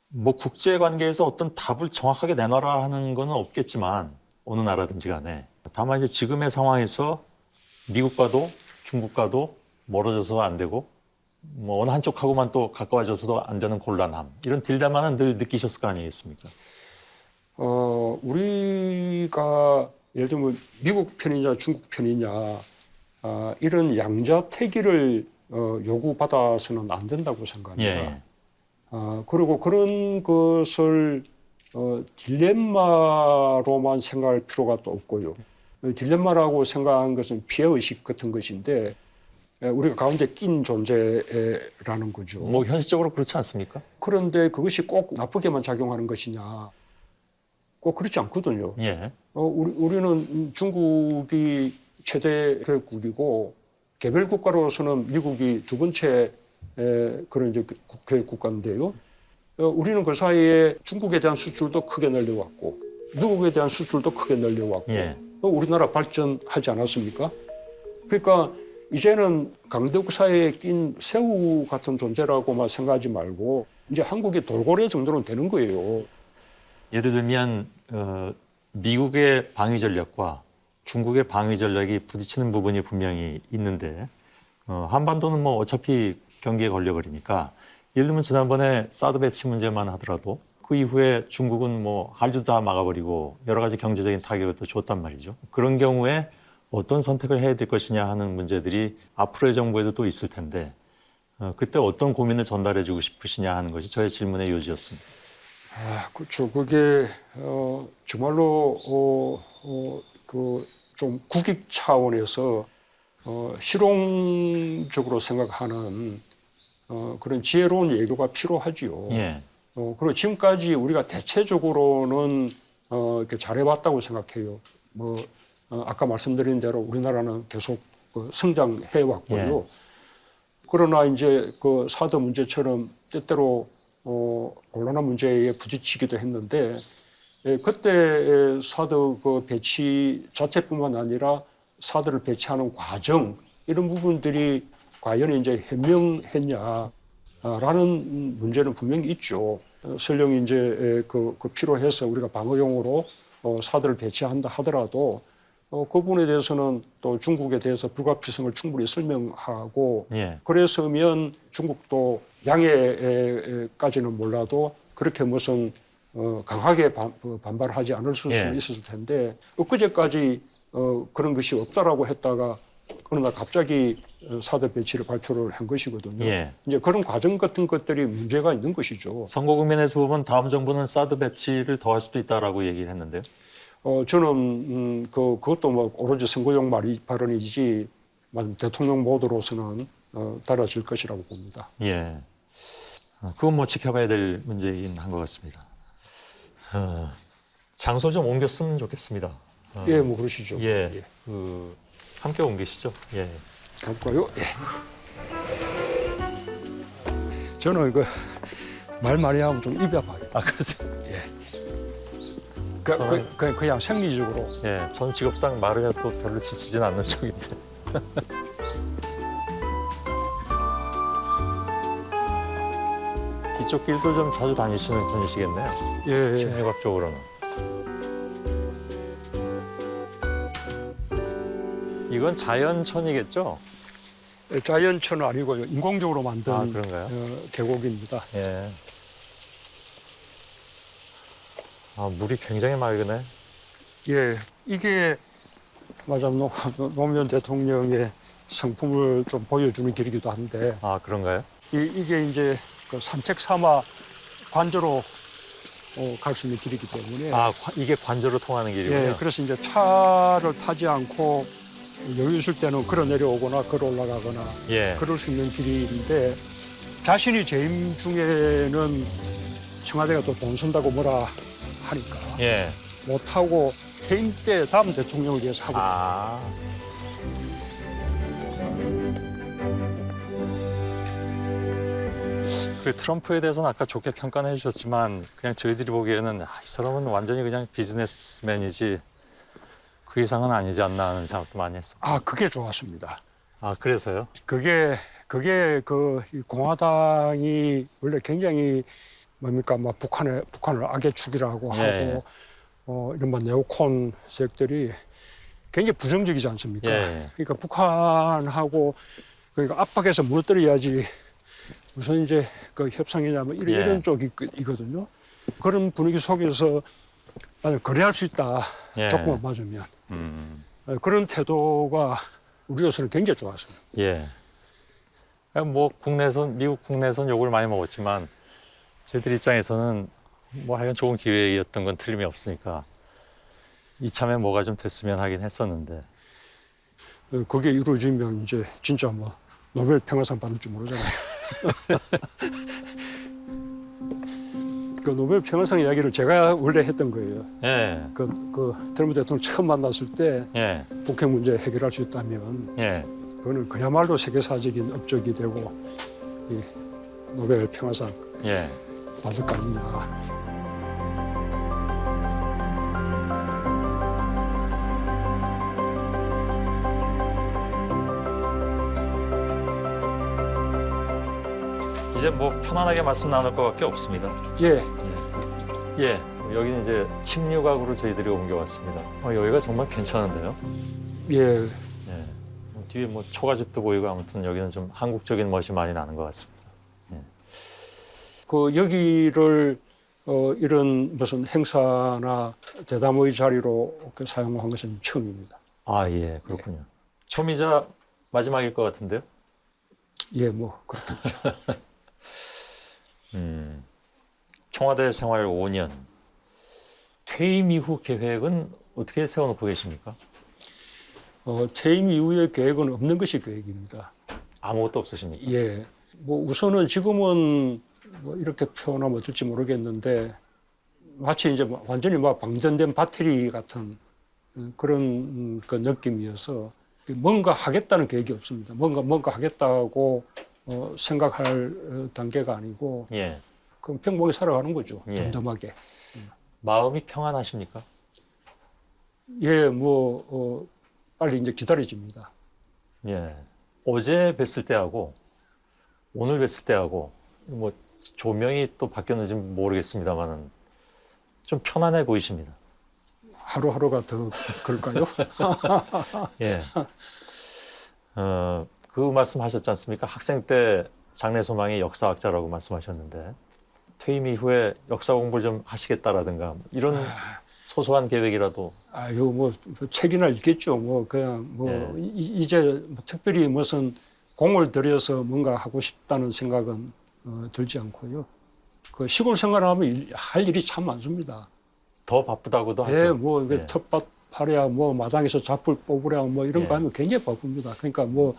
뭐 국제 관계에서 어떤 답을 정확하게 내놔라 하는 건 없겠지만 어느 나라든지 간에 다만 이제 지금의 상황에서 미국과도 중국과도 멀어져서 안 되고 뭐 어느 한쪽하고만 또 가까워져서도 안 되는 곤란함 이런 딜레마는 늘 느끼셨을 거 아니겠습니까? 우리가 예를 들면 미국 편이냐 중국 편이냐 이런 양자택일을 요구받아서는 안 된다고 생각합니다. 예. 그리고 그런 것을 딜레마로만 생각할 필요가 또 없고요. 딜레마라고 생각하는 것은 피해의식 같은 것인데 우리가 가운데 낀 존재라는 거죠. 뭐 현실적으로 그렇지 않습니까? 그런데 그것이 꼭 나쁘게만 작용하는 것이냐? 꼭 그렇지 않거든요. 예. 우리는 중국이 최대 교육국이고 개별 국가로서는 미국이 두 번째 그런 이제 교육 국가인데요. 우리는 그 사이에 중국에 대한 수출도 크게 늘려왔고 미국에 대한 수출도 크게 늘려왔고 예. 우리나라 발전하지 않았습니까? 그러니까 이제는 강대국 사이에 낀 새우 같은 존재라고만 생각하지 말고 이제 한국의 돌고래 정도는 되는 거예요. 예를 들면 미국의 방위 전략과 중국의 방위 전략이 부딪히는 부분이 분명히 있는데 한반도는 뭐 어차피 경기에 걸려버리니까 예를 들면 지난번에 사드 배치 문제만 하더라도 그 이후에 중국은 뭐 한류도 다 막아버리고 여러 가지 경제적인 타격을 또 줬단 말이죠. 그런 경우에 어떤 선택을 해야 될 것이냐 하는 문제들이 앞으로의 정부에도 또 있을 텐데 그때 어떤 고민을 전달해 주고 싶으시냐 하는 것이 저의 질문의 요지였습니다. 그렇죠. 그게 정말로 그 좀 국익 차원에서 실용적으로 생각하는 그런 지혜로운 예교가 필요하지요. 예. 그리고 지금까지 우리가 대체적으로는 이렇게 잘해왔다고 생각해요. 아까 말씀드린 대로 우리나라는 계속 성장해 왔고요. 예. 그러나 이제 그 사드 문제처럼 때때로 곤란한 문제에 부딪히기도 했는데 그때 사드 그 배치 자체뿐만 아니라 사드를 배치하는 과정 이런 부분들이 과연 이제 현명했냐라는 문제는 분명히 있죠. 설령 이제 그 필요해서 우리가 방어용으로 사드를 배치한다 하더라도 그 부분에 대해서는 또 중국에 대해서 불가피성을 충분히 설명하고 예. 그래서면 중국도 양해까지는 몰라도 그렇게 무슨 강하게 반발하지 않을 수 예. 있었을 텐데 엊그제까지 그런 것이 없다라고 했다가 어느 날 갑자기 사드 배치를 발표를 한 것이거든요. 예. 이제 그런 과정 같은 것들이 문제가 있는 것이죠. 선거 국면에서 보면 다음 정부는 사드 배치를 더 할 수도 있다라고 얘기를 했는데요. 저는 그것도 뭐 오로지 선거용 발언이지 대통령 모드로서는 달라질 것이라고 봅니다. 예. 그건 뭐 지켜봐야 될 문제이긴 한 것 같습니다. 장소 좀 옮겼으면 좋겠습니다. 예, 뭐 그러시죠. 예. 예. 함께 옮기시죠. 예. 갈까요? 예. 저는 이거 말 많이 하면 좀 입이 아파요. 그래서 그냥 생리적으로. 예, 전 직업상 말을 해도 별로 지치진 않는 쪽인데. 이쪽 길도 좀 자주 다니시는 편이시겠네요. 예, 심리학 쪽으로는. 이건 자연천이겠죠? 자연천은 아니고요. 인공적으로 만든 그런가요? 계곡입니다. 예. 물이 굉장히 맑으네. 예, 이게 맞아요. 노무현 대통령의 성품을 좀 보여주는 길이기도 한데 그런가요? 이게 이제 그 산책 삼아 관저로 갈 수 있는 길이기 때문에 이게 관저로 통하는 길이군요. 예, 그래서 이제 차를 타지 않고 여유 있을 때는 걸어 내려오거나 걸어 올라가거나 예. 그럴 수 있는 길인데 자신이 재임 중에는 청와대가 또 돈 쓴다고 뭐라 하니까 예. 못하고 퇴임 때 다음 대통령을 위해서 하고 그 트럼프에 대해서는 아까 좋게 평가는 해주셨지만 그냥 저희들이 보기에는 이 사람은 완전히 그냥 비즈니스맨이지 그 이상은 아니지 않나 하는 생각도 많이 했어. 그게 좋았습니다. 그래서요? 그게 이 공화당이 원래 굉장히 뭡니까 막 북한을 악의 축이라고 하고 예. 이른바 네오콘 세력들이 굉장히 부정적이지 않습니까? 예. 그러니까 북한하고 그러니까 압박해서 무너뜨려야지 무슨 이제 그 협상이냐 뭐 예. 이런 쪽이거든요. 그런 분위기 속에서 만약 거래할 수 있다. 예. 조금만 맞으면 그런 태도가 우리로서는 굉장히 좋았어요. 예. 뭐 국내선 미국 국내선 욕을 많이 먹었지만 저희들 입장에서는 뭐 하여간 좋은 기회였던 건 틀림이 없으니까 이참에 뭐가 좀 됐으면 하긴 했었는데. 그게 이루어지면 이제 진짜 뭐 노벨 평화상 받을 줄 모르잖아요. 그 노벨 평화상 이야기를 제가 원래 했던 거예요. 예. 그 트럼프 대통령 처음 만났을 때 예. 북핵 문제 해결할 수 있다면 예. 그거는 그야말로 세계사적인 업적이 되고 이 노벨 평화상 예. 받을 거 아니냐. 이제 뭐 편안하게 말씀 나눌 것밖에 없습니다. 예, 예. 여기는 이제 침류각으로 저희들이 옮겨왔습니다. 여기가 정말 괜찮은데요. 예, 예. 뒤에 뭐 초가집도 보이고 아무튼 여기는 좀 한국적인 멋이 많이 나는 것 같습니다. 그 여기를 이런 무슨 행사나 대담의 자리로 이렇게 사용한 것은 처음입니다. 아, 예. 그렇군요. 처음이자 마지막일 것 같은데요. 예, 뭐 그렇겠죠. 청와대 생활 5년. 퇴임 이후 계획은 어떻게 세워놓고 계십니까? 퇴임 이후의 계획은 없는 것이 계획입니다. 아무것도 없으십니까? 예, 뭐 우선은 지금은 뭐 이렇게 표현하면 어떨지 모르겠는데 마치 이제 완전히 막 방전된 배터리 같은 그런 그 느낌이어서 뭔가 하겠다는 계획이 없습니다. 뭔가 하겠다고 생각할 단계가 아니고 예. 그럼 평범하게 살아가는 거죠. 예. 덤덤하게. 마음이 평안하십니까? 예, 뭐 빨리 이제 기다려집니다. 예. 어제 뵀을 때하고 오늘 뵀을 때하고 뭐 조명이 또 바뀌었는지 모르겠습니다만은 좀 편안해 보이십니다. 하루하루가 더 그럴까요? 예. 그 말씀하셨지 않습니까? 학생 때 장래 소망이 역사학자라고 말씀하셨는데 퇴임 이후에 역사 공부를 좀 하시겠다라든가 이런 소소한 계획이라도. 아유, 뭐 책이나 읽겠죠. 뭐 그냥 뭐 예. 이제 뭐 특별히 무슨 공을 들여서 뭔가 하고 싶다는 생각은 들지 않고요. 그 시골 생활하면 할 일이 참 많습니다. 더 바쁘다고도 하죠. 예, 뭐 예. 텃밭 파랴, 뭐 마당에서 잡풀 뽑으랴, 뭐 이런 예. 거 하면 굉장히 바쁩니다. 그러니까 뭐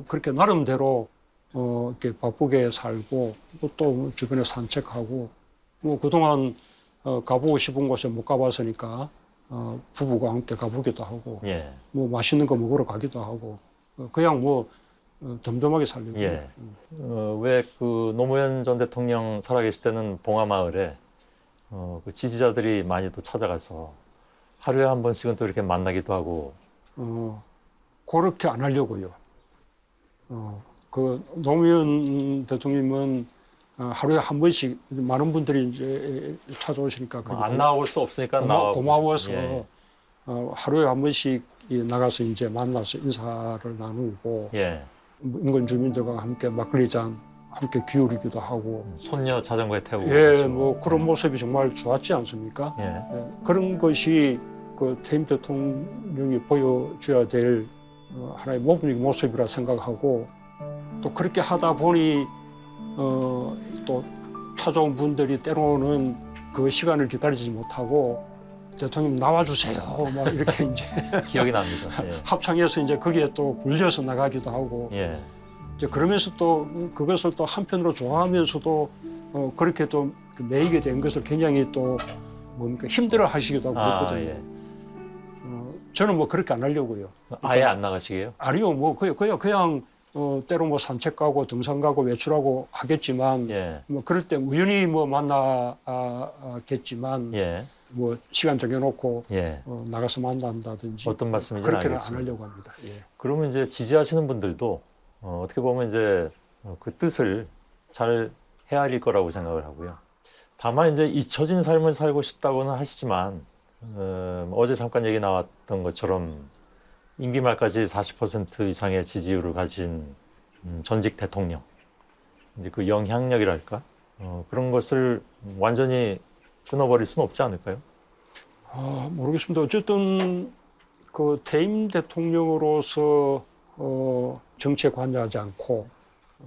그렇게 나름대로 이렇게 바쁘게 살고 또 주변에 산책하고 뭐 그동안 가보고 싶은 곳에 못 가봤으니까 부부가 함께 가보기도 하고 예. 뭐 맛있는 거 먹으러 가기도 하고 그냥 뭐 덤덤하게 살려고. 예. 왜 그 노무현 전 대통령 살아계실 때는 봉하마을에 그 지지자들이 많이 또 찾아가서 하루에 한 번씩은 또 이렇게 만나기도 하고. 그렇게 안 하려고요. 그 노무현 대통령은 하루에 한 번씩 많은 분들이 이제 찾아오시니까 안 나올 수 없으니까 고마워서 예. 하루에 한 번씩 나가서 이제 만나서 인사를 나누고 예. 인근 주민들과 함께 막걸리 잔 함께 기울이기도 하고 손녀 자전거에 태우고. 예, 그러시고. 뭐 그런 모습이 정말 좋았지 않습니까? 예. 예, 그런 것이 그 퇴임 대통령이 보여줘야 될 하나의 모습이라 생각하고 또 그렇게 하다 보니 또 찾아온 분들이 때로는 그 시간을 기다리지 못하고 대통령 나와주세요 막 이렇게 이제 기억이 납니다. 예. 합창해서 이제 거기에 또 굴려서 나가기도 하고 예. 이제 그러면서 또 그것을 또 한편으로 좋아하면서도 그렇게 또 매이게 된 것을 굉장히 또 뭡니까 힘들어 하시기도 하고 그랬거든요. 예. 저는 뭐 그렇게 안 하려고요. 아예 안 나가시게요? 아니요, 뭐 그냥 때로 뭐 산책 가고 등산 가고 외출하고 하겠지만 예. 뭐 그럴 때 우연히 뭐 만나겠지만 예. 뭐 시간 정해놓고 예. 나가서 만난다든지 어떤 말씀인지 그렇게는 알겠습니다. 안 하려고 합니다. 예. 그러면 이제 지지하시는 분들도 어떻게 보면 이제 그 뜻을 잘 헤아릴 거라고 생각을 하고요. 다만 이제 잊혀진 삶을 살고 싶다고는 하시지만 어제 잠깐 얘기 나왔던 것처럼 임기 말까지 40% 이상의 지지율을 가진 전직 대통령, 이제 그 영향력이랄까 그런 것을 완전히 끊어버릴 수는 없지 않을까요? 모르겠습니다. 어쨌든 그 퇴임 대통령으로서 정치에 관여하지 않고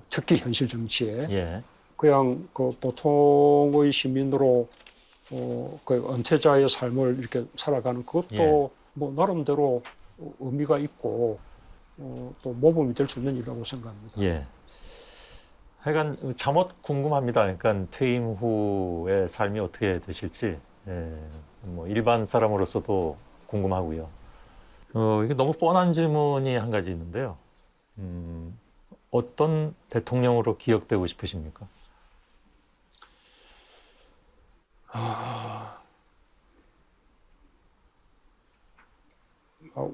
특히 현실 정치에 예, 그냥 그 보통의 시민으로 그 은퇴자의 삶을 이렇게 살아가는 그것도 예. 뭐 나름대로 의미가 있고 또 모범이 될 수 있는 일이라고 생각합니다. 예. 하여간 잠옷 궁금합니다. 그러니까 퇴임 후의 삶이 어떻게 되실지 뭐 일반 사람으로서도 궁금하고요. 이게 너무 뻔한 질문이 한 가지 있는데요. 어떤 대통령으로 기억되고 싶으십니까?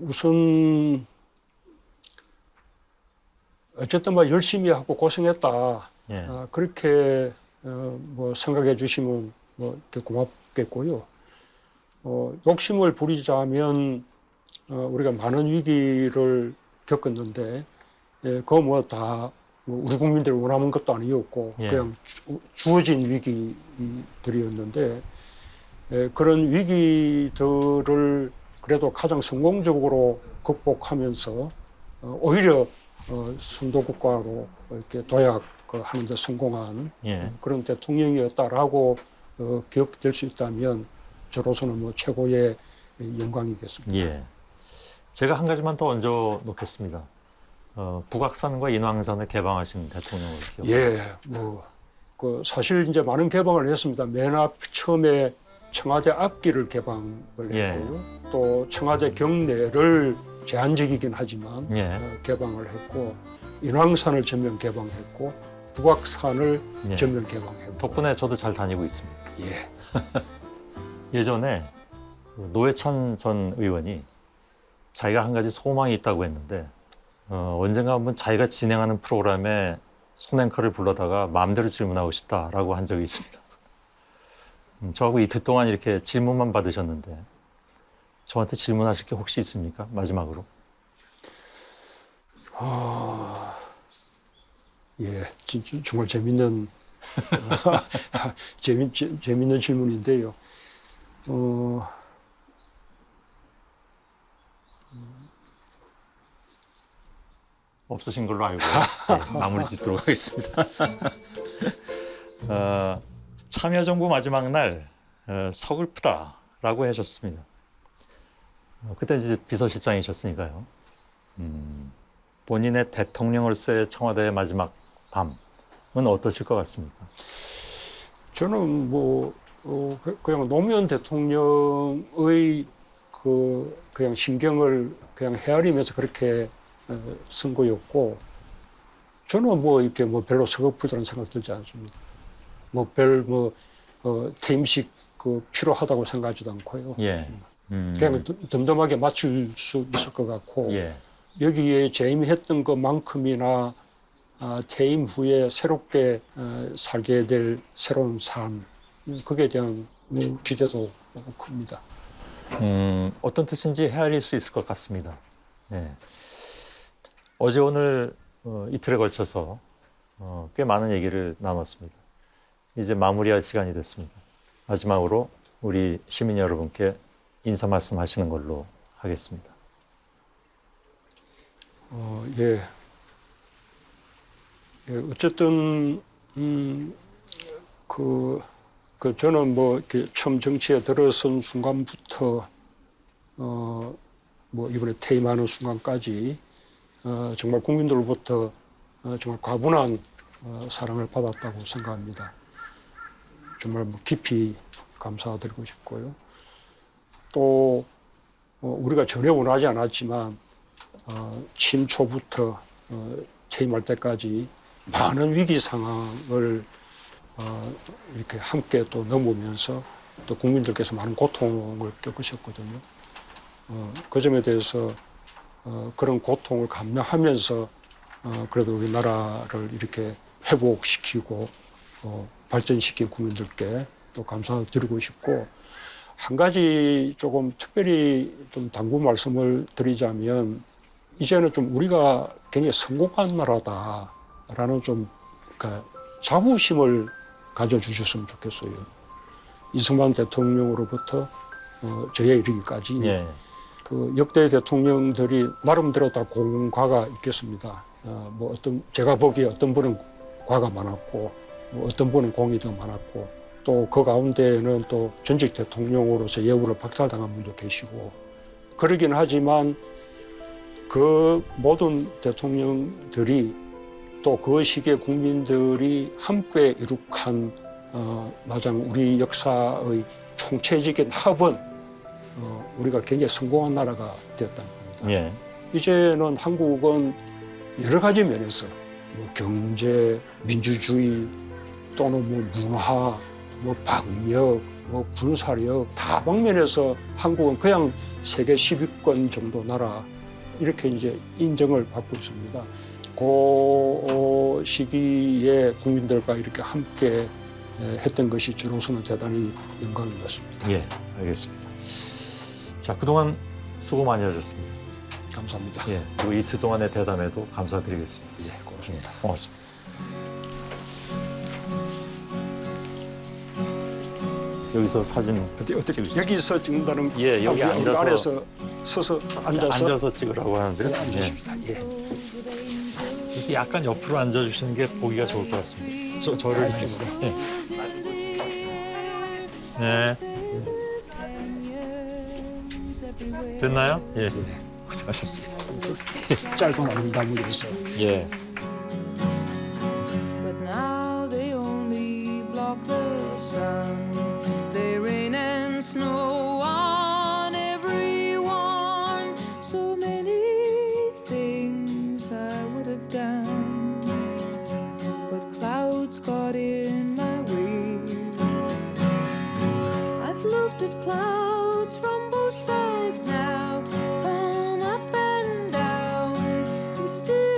우선 어쨌든 뭐 열심히 하고 고생했다. 예, 그렇게 뭐 생각해 주시면 뭐 이렇게 고맙겠고요. 욕심을 부리자면 우리가 많은 위기를 겪었는데 그거 뭐 다 우리 국민들이 원하는 것도 아니었고 예. 그냥 주어진 위기들이었는데 그런 위기들을 그래도 가장 성공적으로 극복하면서 오히려 선도국가로 이렇게 도약하는 데 성공한 예. 그런 대통령이었다라고 기억될 수 있다면 저로서는 뭐 최고의 영광이겠습니다. 예. 제가 한 가지만 더 얹어 놓겠습니다. 북악산과 인왕산을 개방하신 대통령으로 기억합니다. 예, 그 사실 이제 많은 개방을 했습니다. 맨 앞 처음에 청와대 앞길을 개방을 예. 했고요. 또 청와대 경내를 제한적이긴 하지만 예. 개방을 했고 인왕산을 전면 개방했고 북악산을 예. 전면 개방했고 덕분에 저도 잘 다니고 있습니다. 예. 예전에 그 노회찬 전 의원이 자기가 한 가지 소망이 있다고 했는데 언젠가 한번 자기가 진행하는 프로그램에 손앵커를 불러다가 마음대로 질문하고 싶다라고 한 적이 있습니다. 저하고 이틀 동안 이렇게 질문만 받으셨는데 저한테 질문하실 게 혹시 있습니까? 마지막으로. 예, 정말 재밌는 재밌는 질문인데요. 없으신 걸로 알고 마무리 짓도록 하겠습니다. 참여정부 마지막 날 서글프다라고 하셨습니다. 그때 이제 비서실장이셨으니까요. 본인의 대통령으로서의 청와대의 마지막 밤은 어떠실 것 같습니까? 저는 그냥 노무현 대통령의 그냥 심경을 그냥 헤아리면서 그렇게 쓴 거였고 저는 이렇게 별로 서글프다는 생각 들지 않습니다. 퇴임식 필요하다고 생각하지도 않고요. 예. 그냥 덤덤하게 마칠 수 있을 것 같고 예. 여기에 재임했던 것만큼이나 퇴임 후에 새롭게 살게 될 새로운 삶 그게 대한 기대도 큽니다. 어떤 뜻인지 헤아릴 수 있을 것 같습니다. 예. 어제 오늘 이틀에 걸쳐서 꽤 많은 얘기를 나눴습니다. 이제 마무리할 시간이 됐습니다. 마지막으로 우리 시민 여러분께 인사 말씀하시는 걸로 하겠습니다. 예. 어쨌든 저는 이렇게 처음 정치에 들어선 순간부터 이번에 퇴임하는 순간까지 정말 국민들로부터 정말 과분한 사랑을 받았다고 생각합니다. 정말 깊이 감사드리고 싶고요. 또 우리가 전혀 원하지 않았지만 취임 초부터 퇴임할 때까지 많은 위기 상황을 이렇게 함께 또 넘으면서 또 국민들께서 많은 고통을 겪으셨거든요. 그 점에 대해서 그런 고통을 감내하면서 그래도 우리나라를 이렇게 회복시키고 발전시킨 국민들께 또 감사드리고 싶고 한 가지 조금 특별히 좀 당부 말씀을 드리자면 이제는 좀 우리가 굉장히 성공한 나라다라는 좀 그러니까 자부심을 가져주셨으면 좋겠어요. 이승만 대통령으로부터 저에 이르기까지 예. 그 역대 대통령들이 나름대로 다 공과가 있겠습니다. 뭐 어떤 제가 보기에 어떤 분은 과가 많았고 뭐 어떤 분은 공이 더 많았고 또 그 가운데에는 또 전직 대통령으로서 예우를 박탈당한 분도 계시고 그러긴 하지만 그 모든 대통령들이 또 그 시기에 국민들이 함께 이룩한 마장 우리 역사의 총체적인 합은 우리가 굉장히 성공한 나라가 되었다는 겁니다. 예. 이제는 한국은 여러 가지 면에서 뭐 경제, 민주주의 또는 뭐 문화, 뭐 방역, 뭐 군사력 다방면에서 한국은 그냥 세계 10위권 정도 나라 이렇게 이제 인정을 받고 있습니다. 그 시기에 국민들과 이렇게 함께 했던 것이 저로서는 대단히 영광인 것 같습니다. 예. 알겠습니다. 자, 그동안 수고 많이 하셨습니다. 감사합니다. 예. 그리고 이틀 동안의 대담에도 감사드리겠습니다. 예, 고맙습니다. 고맙습니다. 여기서 사진 어떻게 여기서 찍는다는 예, 여기 앉아서 안에서 서서 앉아서 찍으라고 하는데요. 네, 앉으십시다. 예. 이렇게 약간 옆으로 앉아주시는 게 보기가 좋을 것 같습니다. 저를 이쪽으로. 예. 네. 됐나요? 예. 고생하셨습니다. 짧은 아름다움에서 예. But now they only block the sun. They rain and snow on everyone. So many things I would have done, but clouds got in my way. I've looked at clouds from both sides now, from up and down, and still